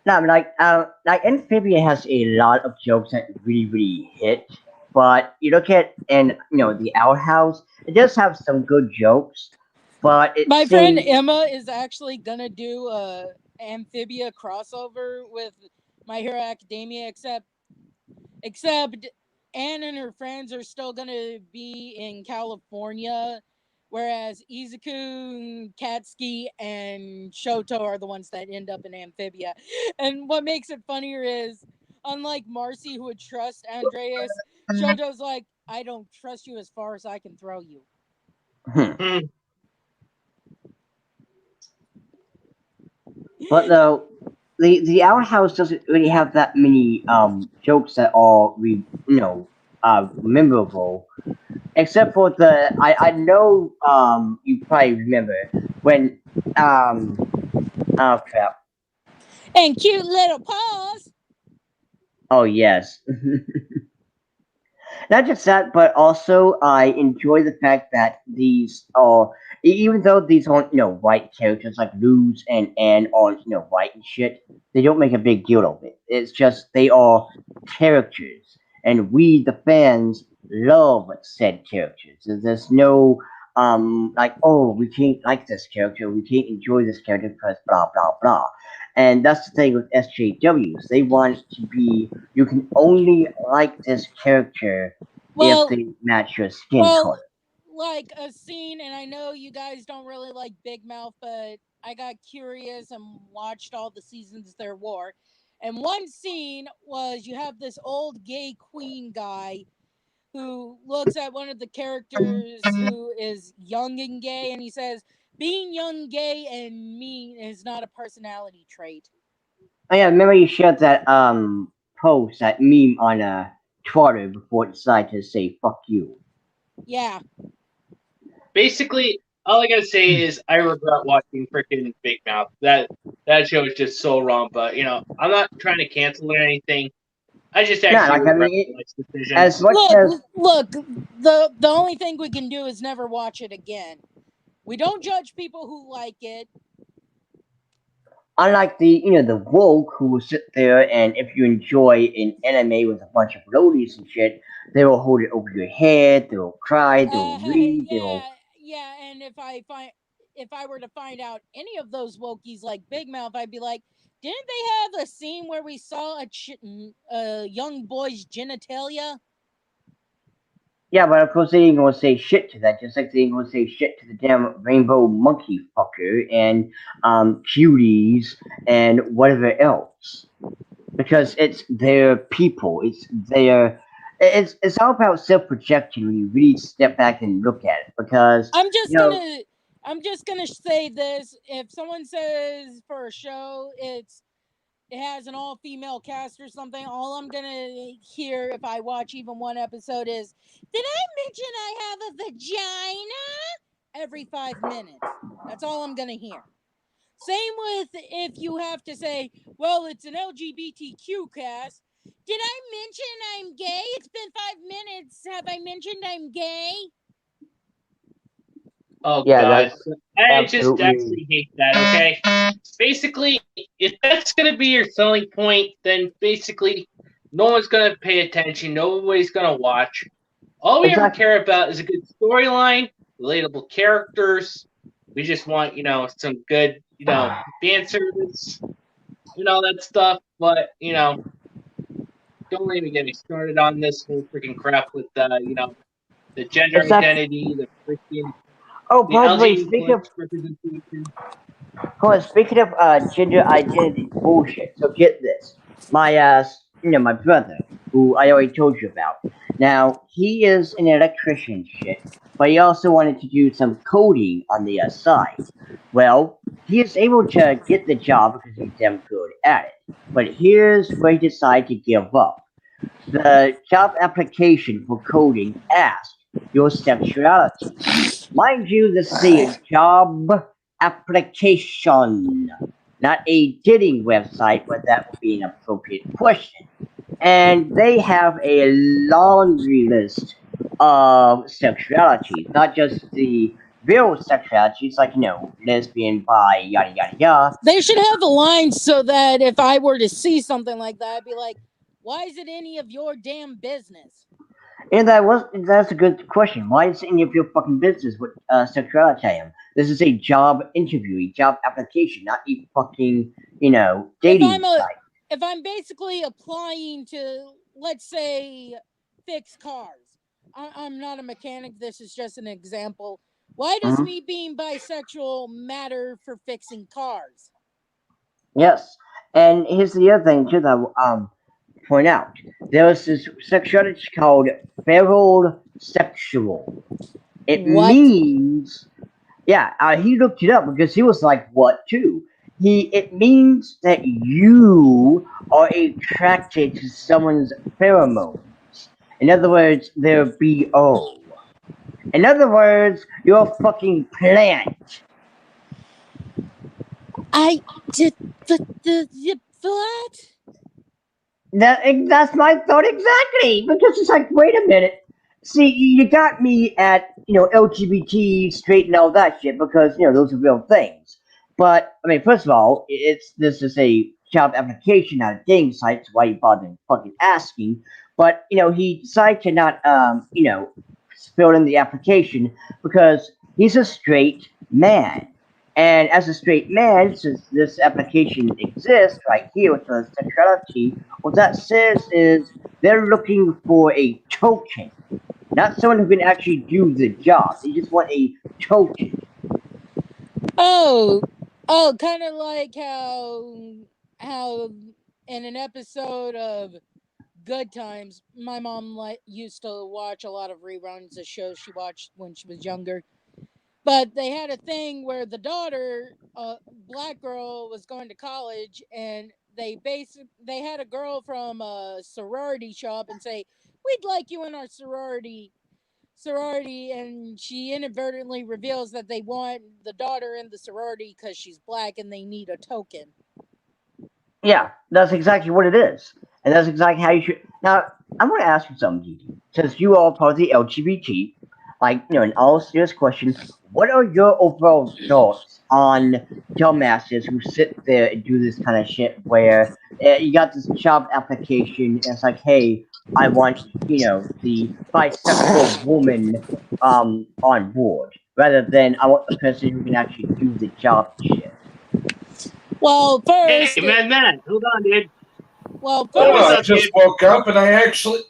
no, I mean, like Amphibia has a lot of jokes that really hit. But you look at and the Outhouse, it does have some good jokes, but it My friend seems Emma is actually gonna do a Amphibia crossover with My Hero Academia, except Anne and her friends are still gonna be in California, whereas Izuku, Katsuki, and Shoto are the ones that end up in Amphibia. And what makes it funnier is, unlike Marcy, who would trust Andreas, Shoto's like, I don't trust you as far as I can throw you. hmm. Hmm. But though. the outhouse doesn't really have that many jokes that are memorable, except for I know you probably remember when um oh crap, And cute little paws. oh yes. Not just that, but also I enjoy the fact that these are, even though these aren't white characters like Luz and Anne aren't white and shit, they don't make a big deal of it. It's just they are characters, and we the fans love said characters. There's no like, oh, we can't like this character, we can't enjoy this character because blah blah blah. And that's the thing with SJWs. They want it to be, you can only like this character if Well, they match your skin well, color. like a scene, and I know you guys don't really like Big Mouth, but I got curious and watched all the seasons there were. And one scene was you have this old gay queen guy who looks at one of the characters who is young and gay, and he says, "Being young, gay, and mean is not a personality trait." Oh yeah, remember you shared that post, that meme on Twitter before it decided to say fuck you. Yeah. Basically, all I gotta say is I regret watching freaking Big Mouth. That show is just so wrong. But I'm not trying to cancel it or anything. I just Yeah, actually like I regret mean, my life's as decisions. much as Look. The only thing we can do is never watch it again. We don't judge people who like it. unlike the woke who will sit there and if you enjoy an anime with a bunch of roadies and shit, they will hold it over your head, they will cry, they will read, they will. Yeah. And if I were to find out any of those wokies like Big Mouth, I'd be like, didn't they have a scene where we saw a young boy's genitalia? Yeah, but of course they ain't gonna say shit to that, just like they ain't gonna say shit to the damn rainbow monkey fucker and cuties and whatever else. Because it's their people. It's all about self projection when you really step back and look at it. Because I'm you just know, gonna I'm just gonna say this. If someone says for a show it has an all female cast or something, all I'm gonna hear if I watch even one episode is, did I mention I have a vagina? Every 5 minutes. That's all I'm gonna hear. Same with if you have to say, well, it's an LGBTQ cast. Did I mention I'm gay? It's been 5 minutes. Have I mentioned I'm gay? Oh yeah, god, that's I just absolutely. actually hate that. Okay, basically, if that's gonna be your selling point, then basically, no one's gonna pay attention. Nobody's gonna watch. All we ever Exactly. care about is a good storyline, relatable characters. We just want some good fan service and all that stuff. But don't even get me started on this whole freaking crap with the gender Exactly. identity, Oh, the by the way, LGBT plus representation. hold on, speaking of gender identity bullshit, so get this. My my brother, who I already told you about. Now he is an electrician and shit, but he also wanted to do some coding on the side. Well, he is able to get the job because he's damn good at it. But here's where he decided to give up. The job application for coding asked your sexuality. Mind you, this is a job application, not a dating website, but that would be an appropriate question. And they have a laundry list of sexualities, not just the real sexualities like, lesbian, bi, yada yada yada. They should have a line so that if I were to see something like that, I'd be like, why is it any of your damn business? And that's a good question. Why is it any of your fucking business what sexuality I am? This is a job interview, a job application, not a fucking If dating I'm a site. if I'm basically applying to, let's say, fix cars. I'm not a mechanic. This is just an example. Why does Hmm. me being bisexual matter for fixing cars? Yes, and here's the other thing too that I will, point out. There is this sexuality called feral sexual. It What? means, yeah, he looked it up because he was like, "What too?" it means that you are attracted to someone's pheromones. In other words, their BO. In other words, you're a fucking plant. I did the what? That's my thought exactly. Because it's like, wait a minute. See, you got me at LGBT, straight, and all that shit because those are real things. But I mean, first of all, this is a job application, not a dating site. So why you bother fucking asking? But he decided to not fill in the application because he's a straight man. And as a straight man, since this application exists right here with the sexuality, what that says is they're looking for a token, not someone who can actually do the job. They just want a token. Oh, kind of like how in an episode of Good Times, my mom used to watch a lot of reruns of shows she watched when she was younger. But they had a thing where the daughter, black girl, was going to college, and they had a girl from a sorority shop and say, "We'd like you in our sorority," and she inadvertently reveals that they want the daughter in the sorority because she's black and they need a token. Yeah, that's exactly what it is. And that's exactly how you should. Now, I want to ask you something, Gigi. Since you are part of the LGBT, an all serious question, what are your overall thoughts on dumbasses who sit there and do this kind of shit where you got this job application and it's like, hey, I want, the bisexual woman on board, rather than I want the person who can actually do the job shit. Well, first, Hey, man, hold on, dude. well, Hold first, on, I just woke up and I actually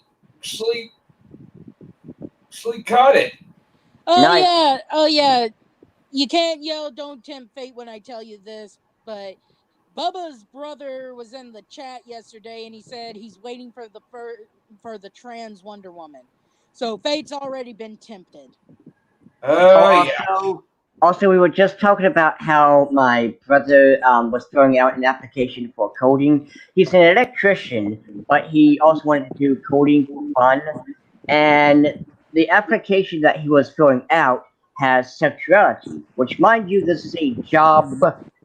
caught it. Nice. oh yeah, you can't yell "Don't tempt fate" when I tell you this, but Bubba's brother was in the chat yesterday and he said he's waiting for the trans Wonder Woman. So fate's already been tempted. Oh, Yeah. also, we were just talking about how my brother was throwing out an application for coding. He's an electrician, but he also wanted to do coding for fun. And the application that he was filling out has sexuality, which, mind you, this is a job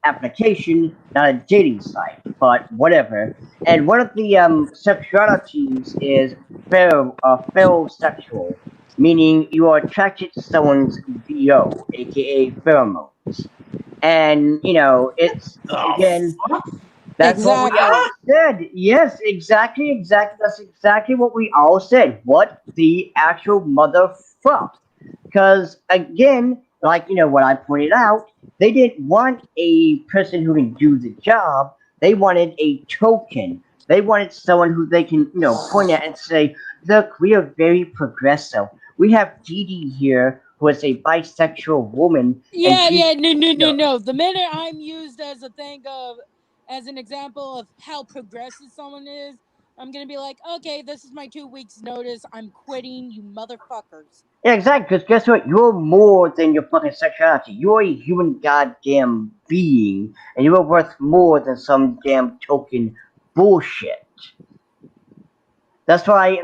application, not a dating site, but whatever. And one of the sexualities is ferrosexual, meaning you are attracted to someone's BO, aka pheromones. And, it's, again, that's what we Exactly. all said. Yes, exactly. That's exactly what we all said. What the actual motherfuck? Because again, what I pointed out, they didn't want a person who can do the job. They wanted a token. They wanted someone who they can, point at and say, "Look, we are very progressive. We have Dee Dee here, who is a bisexual woman, and she's, No. The minute I'm used as as an example of how progressive someone is, I'm gonna be like, okay, this is my 2 weeks notice. I'm quitting, you motherfuckers. Yeah, exactly. Because guess what? You're more than your fucking sexuality. You're a human goddamn being, and you are worth more than some damn token bullshit. That's why,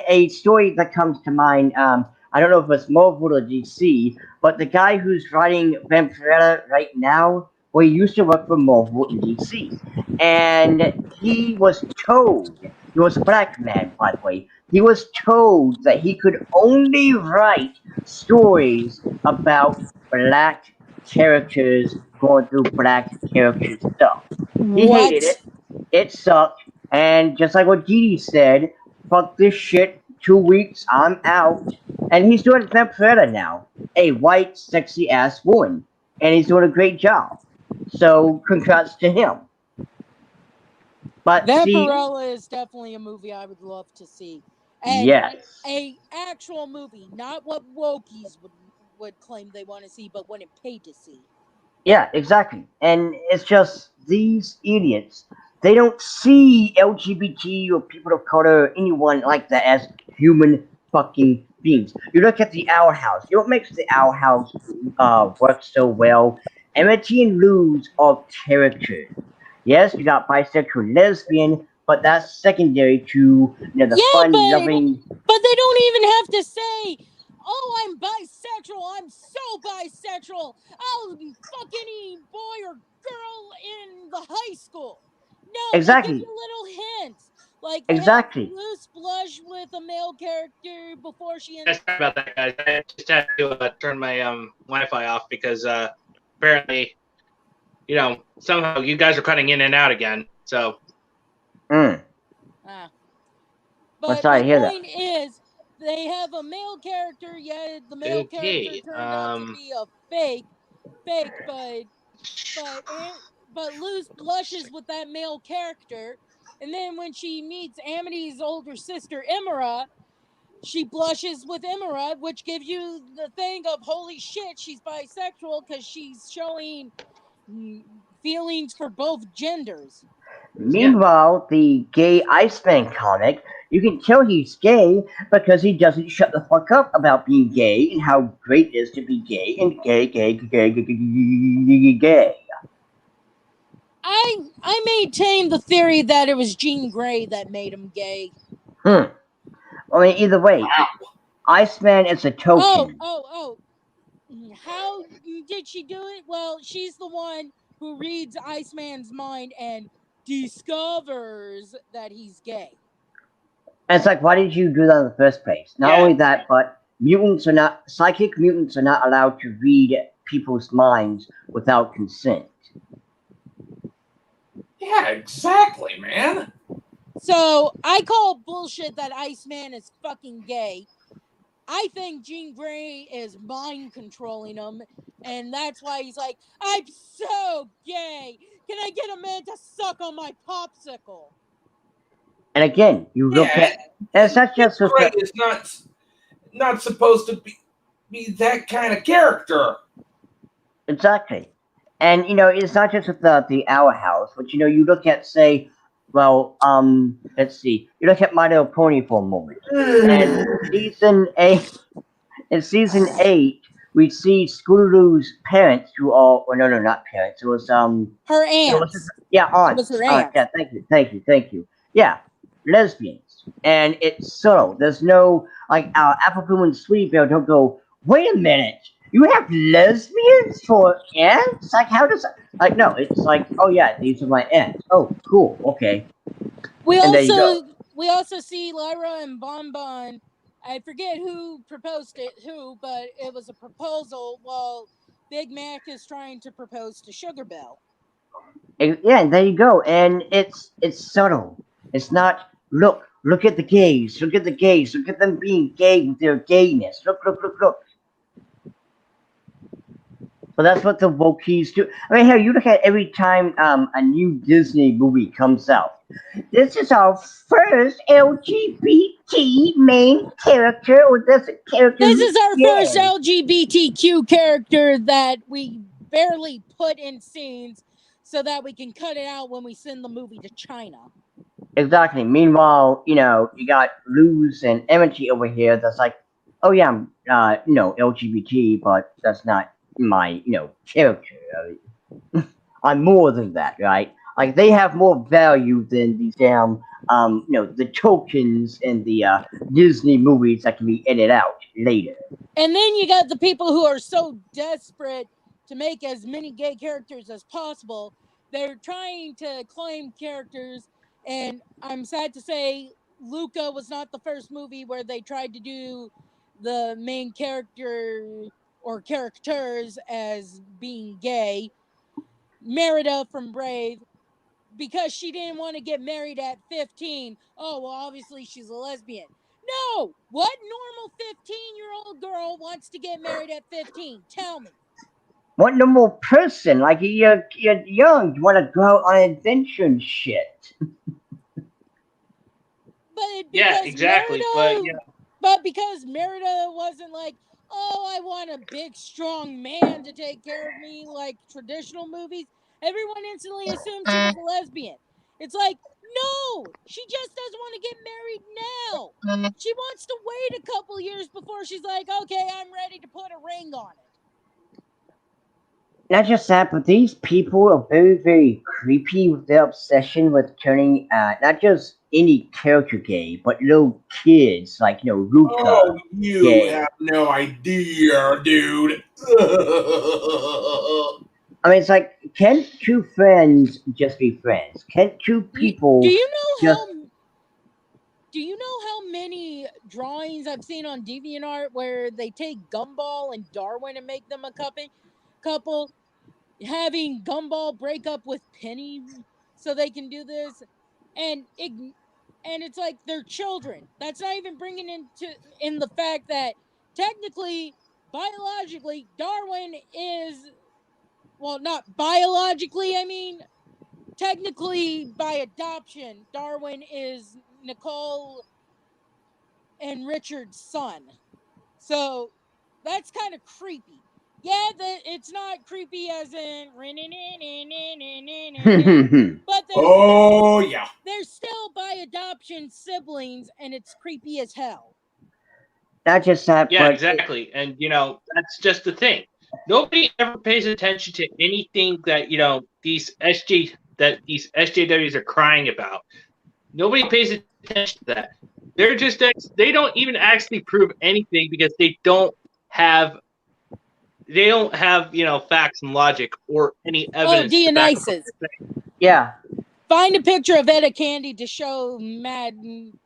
a story that comes to mind. I don't know if it's Marvel or DC, but the guy who's writing Vampirella right now, well, he used to work for Marvel and DC, and he was told he was a black man, by the way. He was told that he could only write stories about black characters going through black character stuff. He hated What? it. It sucked. And just like what Dee Dee said, fuck this shit. 2 weeks, I'm out. And he's doing Vampirella now. A white, sexy ass woman. And he's doing a great job. So, congrats to him. But see, Vampirella is definitely a movie I would love to see. And yes. a actual movie, not what wokies would claim they want to see, but wouldn't pay to see. Yeah, exactly. And it's just these idiots. They don't see LGBT or people of color or anyone like that as human fucking beings. You look at the Owl House. You know what makes the Owl House work so well Amity and lewd are characters. Yes, you got bisexual, lesbian, but that's secondary to the Yeah, fun loving. but they don't even have to say, "Oh, I'm bisexual. I'm so bisexual. I'll fuck any boy or girl in the high school." No, they give Exactly, you little hints. Like they have exactly. loose blush with a male character before she Yeah, ends. sorry about that, guys. I just had to turn my Wi-Fi off because apparently, somehow you guys are cutting in and out again. So Mm. Ah. I'm But sorry my to hear that. point is, they have a male character. Yeah, the male character okay, turned out to be a fake, but but Luz blushes with that male character, and then when she meets Amity's older sister Emira, she blushes with Emira, which gives you the thing of holy shit, she's bisexual because she's showing feelings for both genders. yeah. Meanwhile, the gay Iceman comic, you can tell he's gay because he doesn't shut the fuck up about being gay and how great it is to be gay and gay. I maintain the theory that it was Jean Grey that made him gay. Hmm. I mean, either way, Iceman is a Oh, token. oh, oh. How did she do it? Well, she's the one who reads Iceman's mind and discovers that he's gay. And it's like, why did you do that in the first place? Not Yeah. only that, but psychic mutants are not allowed to read people's minds without consent. Yeah, exactly, man. So I call bullshit that Iceman is fucking gay. I think Jean Grey is mind controlling him, and that's why he's like, I'm so gay. Can I get a man to suck on my popsicle? And again, you look Yeah, at, and it's and not Jim just with Gray the, is not supposed to be that kind of character. exactly. And it's not just with the Owl House, but you look at, say, well, let's see, you look at My Little Pony for a moment. And in season 8, we see Scootaloo's parents, who are, or no, not parents. It was Her it was aunts. yeah, It was aunts. her aunts. Yeah, thank you. Yeah, lesbians, and it's subtle. There's no like our Apple and Sweet Bear don't go. Wait a minute, you have lesbians for aunts? Like how does like no? It's like oh yeah, these are my aunts. Oh cool, okay, We and there you go. also see Lyra and Bon Bon. I forget who proposed it, but it was a proposal while Big Mac is trying to propose to Sugar Belle. Yeah, and there you go. And it's subtle. It's not look at the gays, look at the gays, look at them being gay with their gayness. Look. So that's what the Wokies do. I mean, hell, you look at every time a new Disney movie comes out. This is our first LGBT main character, or this character This who's is our first gay. LGBTQ character that we barely put in scenes so that we can cut it out when we send the movie to China. Exactly. Meanwhile, you got Luz and Emmett over here that's like, oh yeah, I'm, LGBT, but that's not my, character. I'm more than that, right? Like, they have more value than these damn, the tokens in the Disney movies that can be edited out later. And then you got the people who are so desperate to make as many gay characters as possible. They're trying to claim characters, and I'm sad to say Luca was not the first movie where they tried to do the main character or characters as being gay. Merida from Brave, because she didn't want to get married at 15. Oh, well, obviously she's a lesbian. No! What normal 15-year-old girl wants to get married at 15? Tell me. What normal person? Like, you're young, you want to go out on an adventure and shit. But Yeah, because exactly. But Merida wasn't like, oh, I want a big, strong man to take care of me like traditional movies, everyone instantly assumed she was a lesbian. It's like, no, she just doesn't want to get married now. She wants to wait a couple years before she's like, okay, I'm ready to put a ring on it. Not just that, but these people are very, very creepy with their obsession with turning not just any character gay, but little kids like Luca Oh, you gay. have no idea, dude. I mean, it's like, can't two friends just be friends? Can't two Do people you know just? how? Do you know how many drawings I've seen on DeviantArt where they take Gumball and Darwin and make them a couple, having Gumball break up with Penny so they can do this, and it's like they're children. That's not even bringing in the fact that technically, biologically, Darwin is, well, not biologically. I mean, technically by adoption, Darwin is Nicole and Richard's son. So that's kind of creepy. Yeah, it's not creepy as in, but Oh, yeah. they're still by adoption siblings, and it's creepy as hell. Not just that, Yeah, but exactly. And that's just the thing. Nobody ever pays attention to anything that these SJWs are crying about. Nobody pays attention to that. They're just they don't even actually prove anything because have they don't have facts and logic or any evidence to back up. Yeah. Find a picture of Etta Candy to show Madden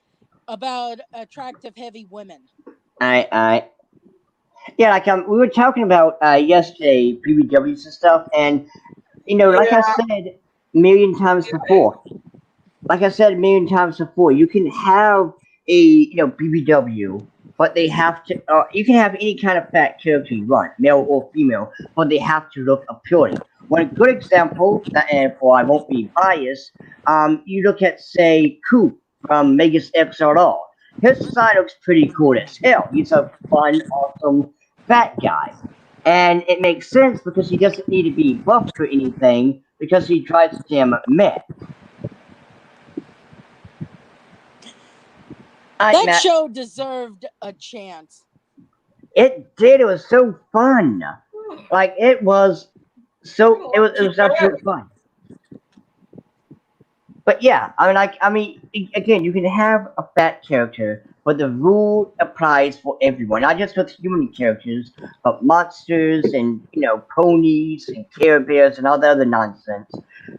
about attractive heavy women. Yeah, like we were talking about yesterday, BBWs and stuff, and like I said a million times before, you can have a BBW, but they have to. You can have any kind of fat character you want, male or female, but they have to look appealing. One good example, and for I won't be biased, you look at say Coop from Megas XRL. His side looks pretty cool as hell. He's a fun, awesome fat guy. And it makes sense because he doesn't need to be buffed or anything because he drives damn meth. That show deserved a chance. It did. It was so fun. Like it was so. It was absolute fun. But yeah, again, you can have a fat character, but the rule applies for everyone, not just with human characters, but monsters and ponies and Care Bears and all the other nonsense.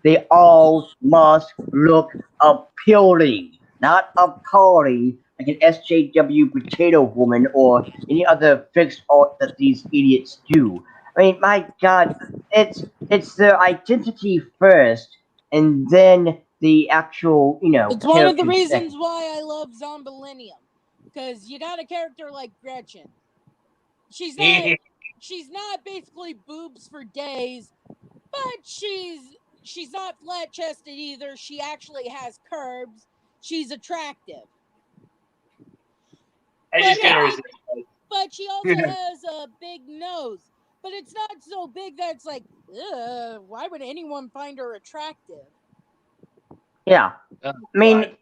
They all must look appealing, not appalling, like an SJW potato woman or any other fixed art that these idiots do. I mean, my God, it's their identity first, and then the actual, It's one of the reasons why I love Zombilenium, because you got a character like Gretchen. She's not basically boobs for days, but she's not flat chested either. She actually has curves. She's attractive. But she also has a big nose. But it's not so big that it's like, why would anyone find her attractive? Yeah. I mean,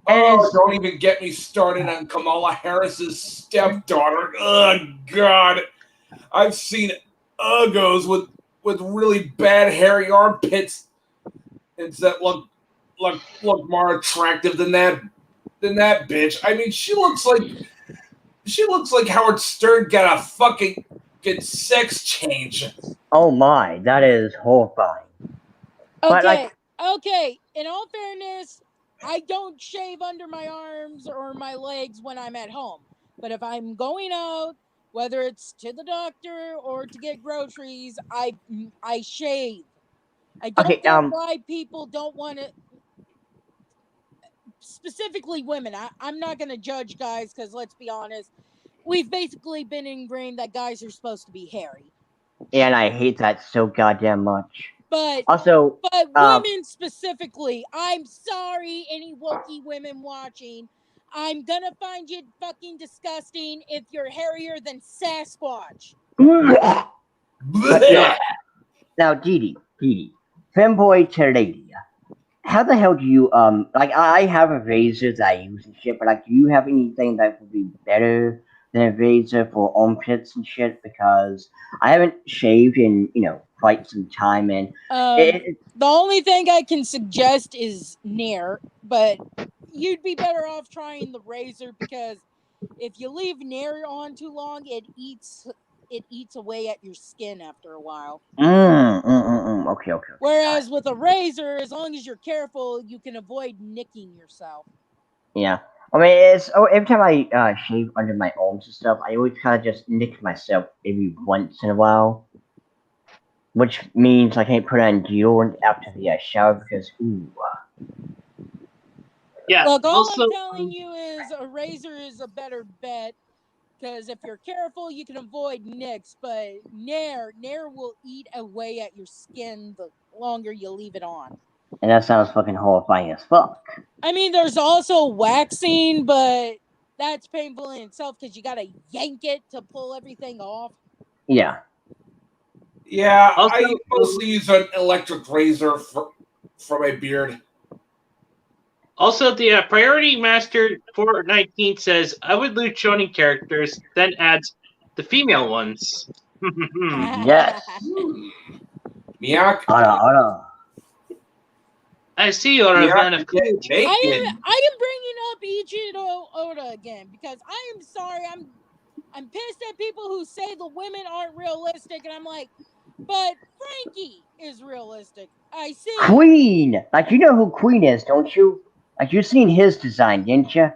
don't even get me started on Kamala Harris's stepdaughter. Oh, God. I've seen uggos with really bad hairy armpits that look more attractive than that bitch. I mean, she looks like Howard Stern got a fucking good sex change. Oh my, that is horrifying. Okay. In all fairness, I don't shave under my arms or my legs when I'm at home. But if I'm going out, whether it's to the doctor or to get groceries, I shave. I don't get why people don't want to. Specifically women. I'm not going to judge guys because let's be honest, we've basically been ingrained that guys are supposed to be hairy. And I hate that so goddamn much. But women specifically, I'm sorry, any wokey women watching, I'm gonna find you fucking disgusting if you're hairier than Sasquatch. Yeah. Now, Dee, femboy to lady, how the hell do you like? I have a razor that I use and shit, but like, do you have anything that would be better the razor for armpits and shit because I haven't shaved in quite some time, and the only thing I can suggest is Nair, but you'd be better off trying the razor because if you leave Nair on too long, it eats away at your skin after a while. Okay. Whereas with a razor, as long as you're careful, you can avoid nicking yourself. Yeah. I mean, every time I shave under my arms and stuff, I always kind of just nick myself every once in a while, which means I can't put on deodorant after the shower because ooh. Yeah. Look, all also, I'm telling you is a razor is a better bet because if you're careful, you can avoid nicks. But Nair will eat away at your skin the longer you leave it on. And that sounds fucking horrifying as fuck. I mean, there's also waxing, but that's painful in itself because you gotta yank it to pull everything off. Yeah. Yeah, Also, I mostly use an electric razor for my beard. Also, the Priority Master 419 says, I would loot shonen characters, then adds the female ones. Yes. Miak. Ara. I see you're a man of courage. I am bringing up Ichiro Oda again because I am sorry. I'm pissed at people who say the women aren't realistic, and I'm like, but Frankie is realistic. I see. Queen! Like, you know who Queen is, don't you? Like, you seen his design, didn't you?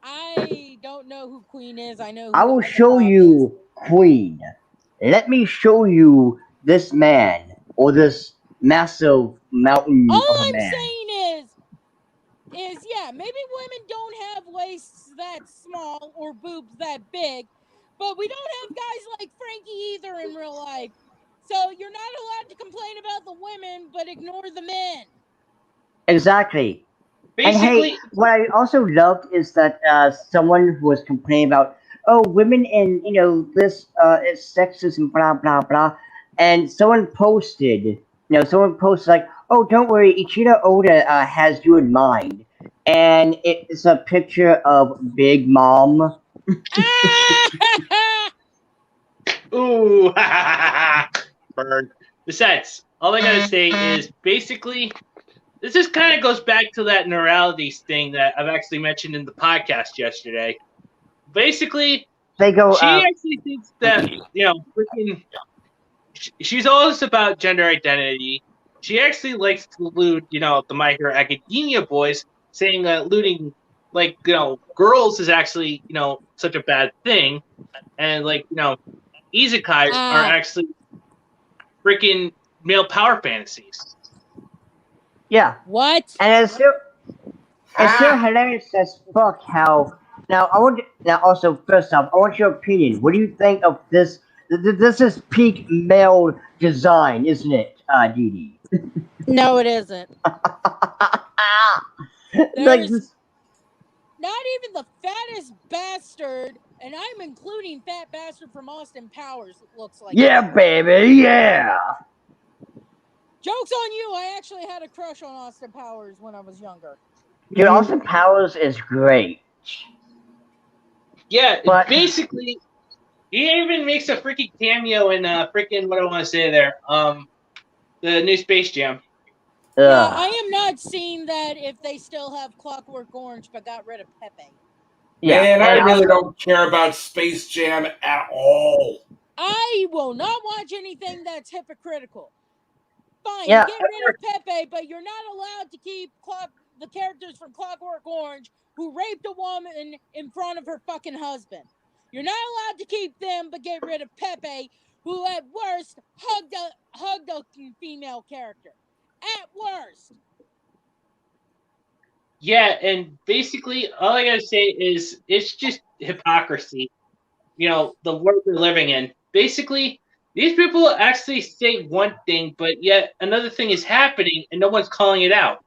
I don't know who Queen is. I know who I will show you Queen. Let me show you this man, or this massive mountain All of a I'm man. saying is yeah, maybe women don't have waists that small or boobs that big, but we don't have guys like Frankie either in real life. So you're not allowed to complain about the women, but ignore the men. Exactly. Basically, and hey, what I also loved is that someone who was complaining about, women and this is sexism, blah blah blah, and someone posted like, oh, don't worry, Ichiro Oda has you in mind, and it's a picture of Big Mom. ooh, burn. Besides, all I gotta say is basically, this just kind of goes back to that neuralities thing that I've actually mentioned in the podcast yesterday. Basically, They go, she actually thinks that, freaking, she's always about gender identity. She actually likes to lewd, the My Hero Academia boys, saying that lewding, like, girls is actually, such a bad thing. And, like, isekais are actually freaking male power fantasies. yeah. What? And it's still hilarious as fuck how. Now, also, first off, I want your opinion. What do you think of this? This is peak male design, isn't it, Dee Dee? No, it isn't. Like There's this. not even the fattest bastard, and I'm including fat bastard from Austin Powers, looks like Yeah, that. baby, yeah. Joke's on you, I actually had a crush on Austin Powers when I was younger. Dude, Austin Powers is great. Yeah, But basically, he even makes a freaking cameo in freaking, what do I want to say there? The new Space Jam. Yeah, I am not seeing that if they still have Clockwork Orange but got rid of Pepe. Yeah, Man, I really don't care about Space Jam at all. I will not watch anything that's hypocritical. Fine, Yeah. get rid of Pepe, but you're not allowed to keep the characters from Clockwork Orange who raped a woman in front of her fucking husband. You're not allowed to keep them, but get rid of Pepe, who at worst hugged a female character. At worst. Yeah, and basically, all I gotta say is it's just hypocrisy. The world we're living in. Basically, these people actually say one thing, but yet another thing is happening, and no one's calling it out.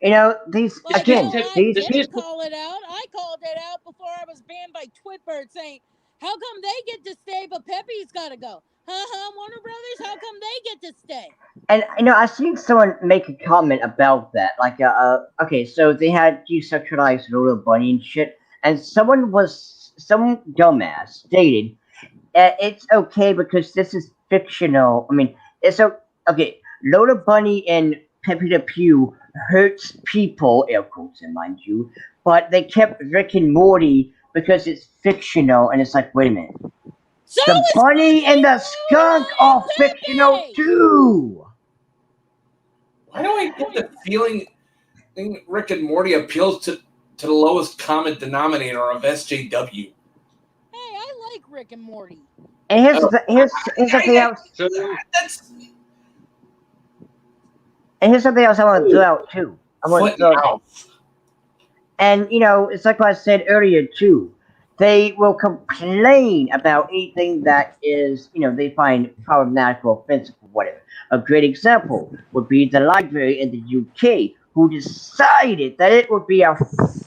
These Well, again. I didn't call it out. I called it out before I was banned by Twitbird, saying, "How come they get to stay, but Pepe's gotta go? Warner Brothers, how come they get to stay?" And I've seen someone make a comment about that. Like, okay, so they had desexualized Lola Bunny and shit, and someone was some dumbass stated it's okay because this is fictional. I mean, it's okay. Lola Bunny and Pepe the Pew hurts people, air quotes, and mind you, but they kept Rick and Morty because it's fictional, and it's like, wait a minute. So The is bunny and the skunk are Pepe! fictional too. Why do I get the feeling Rick and Morty appeals to the lowest common denominator of SJW? Hey, I like Rick and Morty. And here's something else. And here's something else I want to throw out too. And it's like what I said earlier too. They will complain about anything that is, they find problematic or offensive or whatever. A great example would be the library in the UK, who decided that it would be a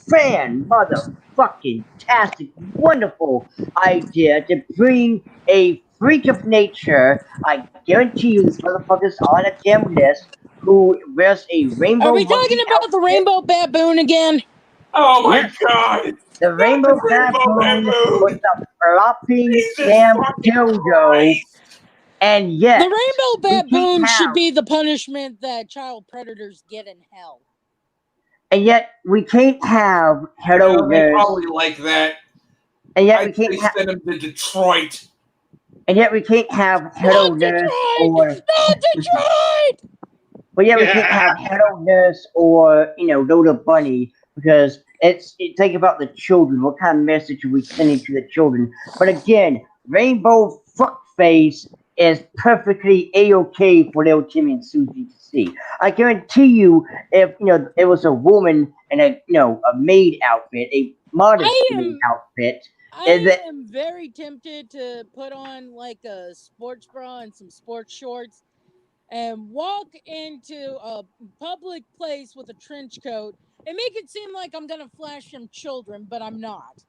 motherfucking tastic, wonderful idea to bring a freak of nature. I guarantee you, these motherfuckers on a damn list who wears a rainbow. Are we talking about the rainbow baboon again? Oh my god! The rainbow baboon was a flopping damn dildo. And yet, the rainbow baboon should be the punishment that child predators get in hell. And yet, we can't have Hello Nurse. Probably like that. And yet, we can't send them to Detroit. And yet, we can't have Hello Nurse or not Detroit. But yet, we can't have Hello Nurse or Lola Bunny because think about the children. What kind of message are we sending to the children? But again, Rainbow Fuckface is perfectly a-okay for little Timmy and Susie to see. I guarantee you, if it was a woman in a maid outfit, a modest maid outfit. I am very tempted to put on like a sports bra and some sports shorts and walk into a public place with a trench coat and make it seem like I'm gonna flash some children, but I'm not.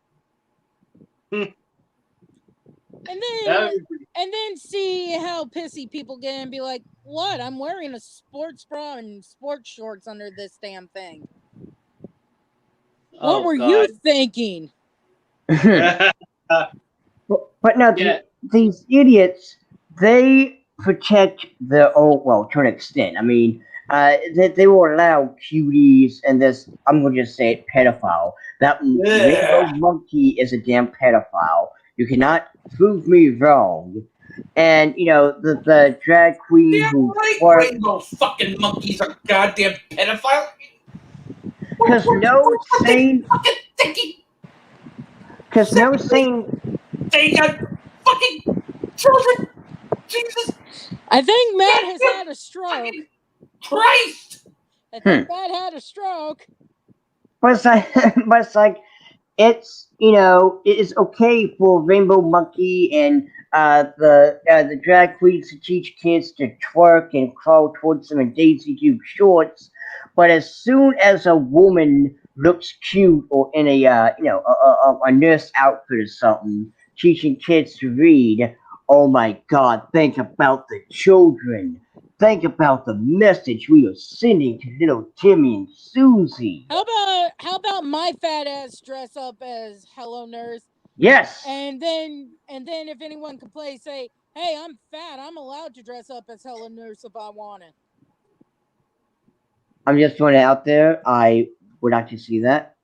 And then see how pissy people get and be like, what? I'm wearing a sports bra and sports shorts under this damn thing. What were you thinking? But no, these idiots, they protect their own, well, to an extent. I mean, they will allow cuties and this, I'm going to just say it, pedophile. That rainbow monkey is a damn pedophile. You cannot prove me wrong. And, the drag queen who... Rainbow fucking monkeys are goddamn pedophile? Because no sane... Because no sane... They got fucking children! Jesus! I think Matt has had a stroke. Christ! I think Matt had a stroke. But it's like, it's, it is okay for Rainbow Monkey and the drag queens to teach kids to twerk and crawl towards them in Daisy Duke shorts. But as soon as a woman looks cute or in a nurse outfit or something, teaching kids to read, oh my God, think about the children. Think about the message we are sending to little Timmy and Susie. How about my fat ass dress up as Hello Nurse? Yes. And then if anyone complains, say, hey, I'm fat. I'm allowed to dress up as Hello Nurse if I want it. I'm just throwing it out there. I would like to see that.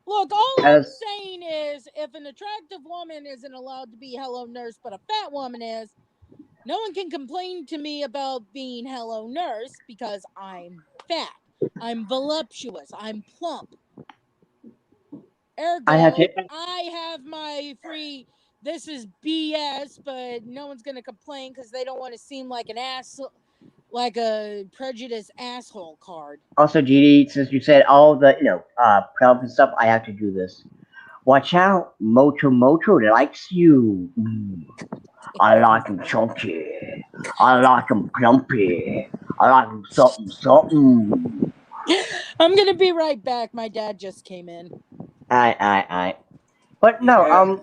Look, all I'm saying is, if an attractive woman isn't allowed to be Hello Nurse, but a fat woman is, no one can complain to me about being Hello Nurse because I'm fat. I'm voluptuous. I'm plump. Ergo, I have my free, this is BS, but no one's going to complain because they don't want to seem like an ass, like a prejudiced asshole card. Also, Gigi, since you said all the, problems and stuff, I have to do this. Watch out, Moto likes you. I like him chunky. I like him plumpy. I like him something. I'm gonna be right back. My dad just came in. Aye. But no,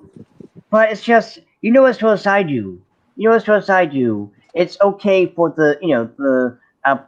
but it's just, as far as I do, it's okay for the,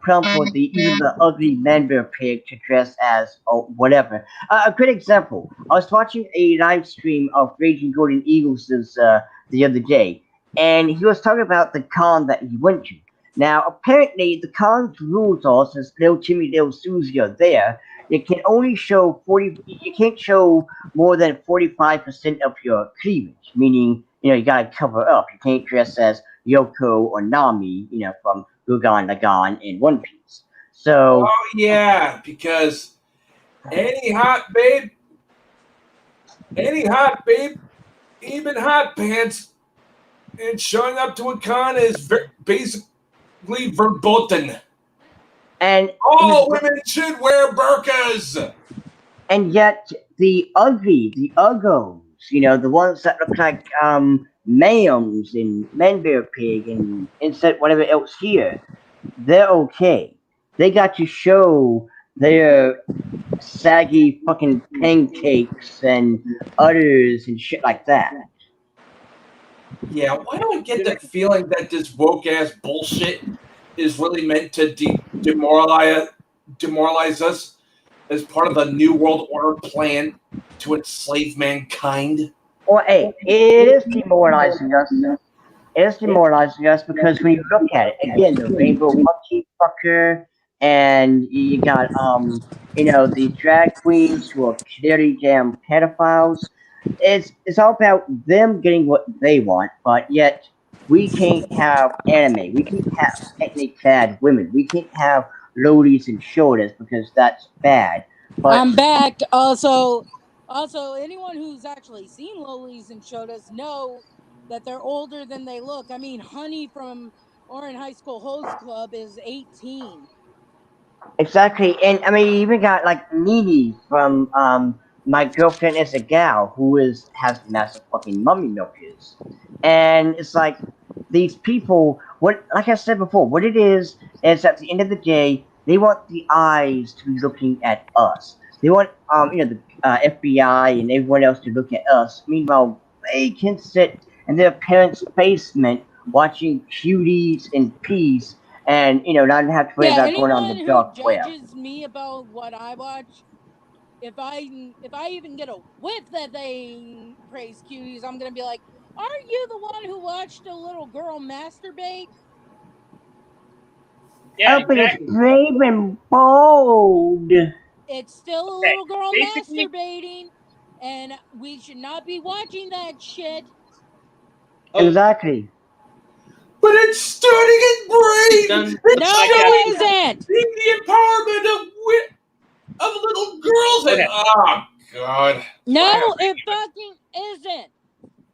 plump or even the ugly member pig to dress as or whatever. A good example. I was watching a live stream of Raging Golden Eagles the other day, and he was talking about the con that he went to. Now, apparently, the con's rules are since Little Timmy, Little Susie are there, you can only show 40. You can't show more than 45% of your cleavage, meaning you gotta cover up. You can't dress as Yoko or Nami, from Gurren Lagann in One Piece. So, Oh yeah, because any hot babe, even hot pants, and showing up to a con is basically verboten. and All women should wear burqas. and yet the uggos, the ones that look like Mayums and Manbear Pig and insert whatever else here, they're okay. They got to show their saggy fucking pancakes and udders and shit like that. Yeah, why do I get the feeling that this woke ass bullshit is really meant to demoralize us as part of the New World Order plan to enslave mankind? Well, hey, it is demoralizing us. It is demoralizing us because when you look at it, again, the rainbow monkey fucker, and you got these drag queens who are clearly damn pedophiles. It's all about them getting what they want, but yet we can't have anime. We can't have ethnic clad women. We can't have lodies and shoulders because that's bad. But I'm back. Also, anyone who's actually seen Lolies and Shotas know that they're older than they look. I mean, Honey from Orin High School Host Club is 18. exactly, and I mean, you even got like Nene from My Girlfriend Is a Gal, who has massive fucking mummy milkers, and it's like these people. What, like I said before, what it is at the end of the day, they want the eyes to be looking at us. They want the FBI and everyone else to look at us. Meanwhile, they can sit in their parents' basement watching cuties in peace and not have to worry Yeah, about going on the anyone who dark web. judges me about what I watch, if I even get a whiff that they praise cuties, I'm gonna be like, "Aren't you the one who watched a little girl masturbate?" Yeah, But it's exactly. brave and bold. It's still a Okay, little girl basically, masturbating, and we should not be watching that shit. oh, Exactly. But it's stunning and we've brave. done the No, It's podcast. it showing isn't. the empowerment of little girls. And Okay, oh god, No, it fucking isn't.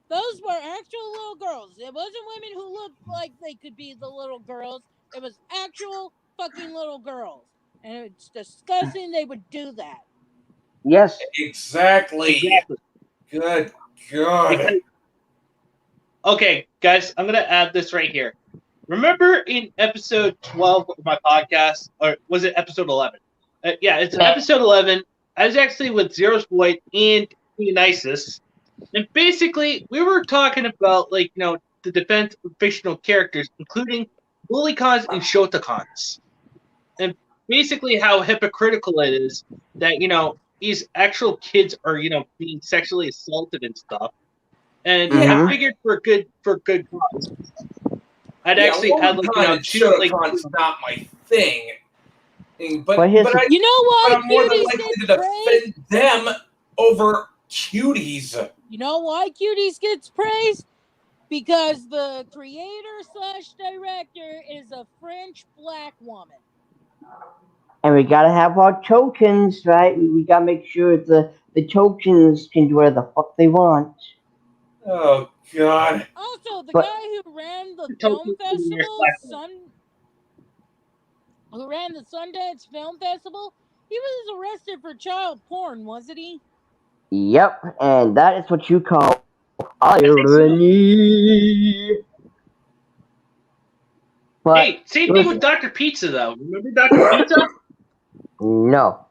Those were actual little girls. It wasn't women who looked like they could be the little girls. It was actual fucking little girls. And it's disgusting they would do that. Yes. exactly. exactly. Good god. Because okay, guys, I'm gonna add this right here. Remember in episode 12 of my podcast, or was it episode 11? Yeah, it's episode 11. I was actually with Zero's Void and Dionysus, and basically we were talking about the defense of fictional characters, including Woollycons and Shotacons, and basically how hypocritical it is that these actual kids are being sexually assaulted and stuff. And I Mm-hmm. figured for good cause, I'd Yeah, actually add WomanCon and two Shotocon's not my thing. But here's the You know why I'm more than cuties likely to gets praised? defend them over cuties. You know why cuties gets praised? Because the creator/director is a French black woman. and we gotta have our tokens, right? We gotta make sure the tokens can do whatever the fuck they want. Oh god. Also, the But guy who ran the film tokens in your festival, slash. who ran the Sundance Film Festival, he was arrested for child porn, wasn't he? yep, and that is what you call I think so. irony. But Hey, same it thing was with Dr. Pizza though. Remember Dr. Pizza? no.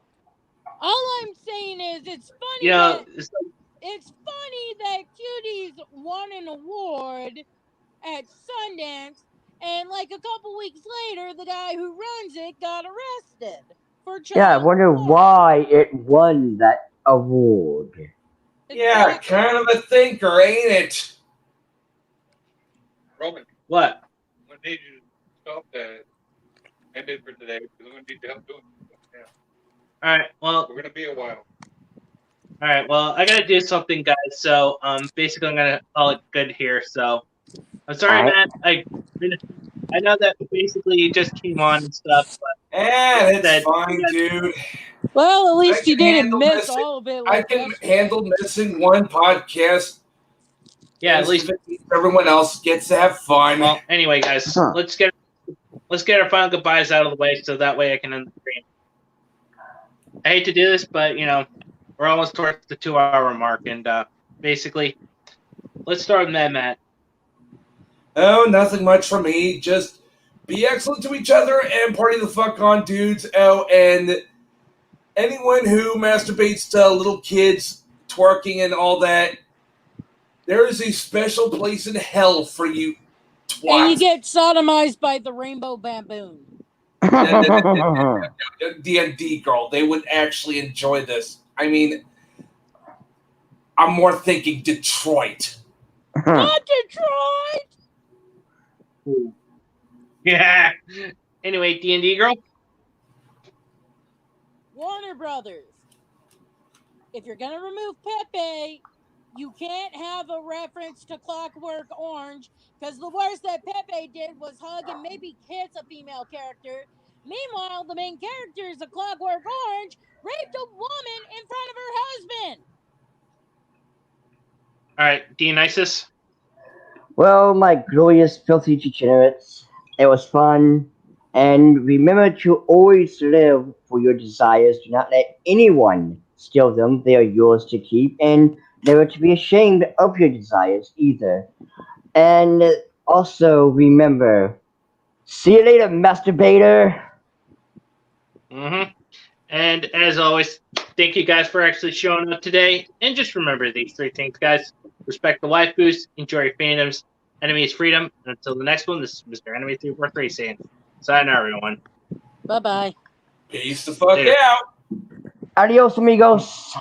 All I'm saying is it's funny Yeah, that cuties won an award at Sundance And like a couple weeks later, the guy who runs it got arrested for child Yeah, I wonder support. why it won that award. Yeah, Exactly. kind of a thinker, ain't it? Roman, What? I'm gonna need you to stop that. End it for today because I'm gonna need your help doing this now. All right. Well, We're gonna be a while. all right. Well, I gotta do something, guys. So, basically, I'm gonna call it good here. So, I'm sorry, Alright. Matt. I know that basically you just came on and stuff, but It's that fine, you dude. Well, at I least you can didn't handle miss missing. all of it. I Like can yesterday. handle missing one podcast. yeah, at least. Everyone else gets to have fun. Well, anyway, guys, Huh. let's get our final goodbyes out of the way, so that way I can end the stream. I hate to do this, but we're almost towards the 2-hour mark, and basically, let's start with Matt. Oh, nothing much from me. Just be excellent to each other and party the fuck on, dudes. Oh, and anyone who masturbates to little kids twerking and all that, there is a special place in hell for you, twat. And you get sodomized by the rainbow baboon. D&D girl, they would actually enjoy this. I mean, I'm more thinking Detroit. Not Detroit! Yeah. Anyway, D&D girl. Warner Brothers. If you're gonna remove Pepe, you can't have a reference to Clockwork Orange, because the worst that Pepe did was hug and maybe kiss a female character. Meanwhile, the main characters of Clockwork Orange raped a woman in front of her husband. All right, Dionysus. Well, my glorious filthy degenerates, it was fun. And remember to always live for your desires. Do not let anyone steal them. They are yours to keep. And never to be ashamed of your desires either. And also remember, see you later, masturbator. Mm-hmm. And as always, thank you guys for actually showing up today. And just remember these 3 things, guys. Respect the waifus, enjoy your fandoms, enemy is freedom. And until the next one, this is Mr. Enemy 343 saying, sayonara, everyone. Bye-bye. Peace the fuck Later. out. Adios, amigos.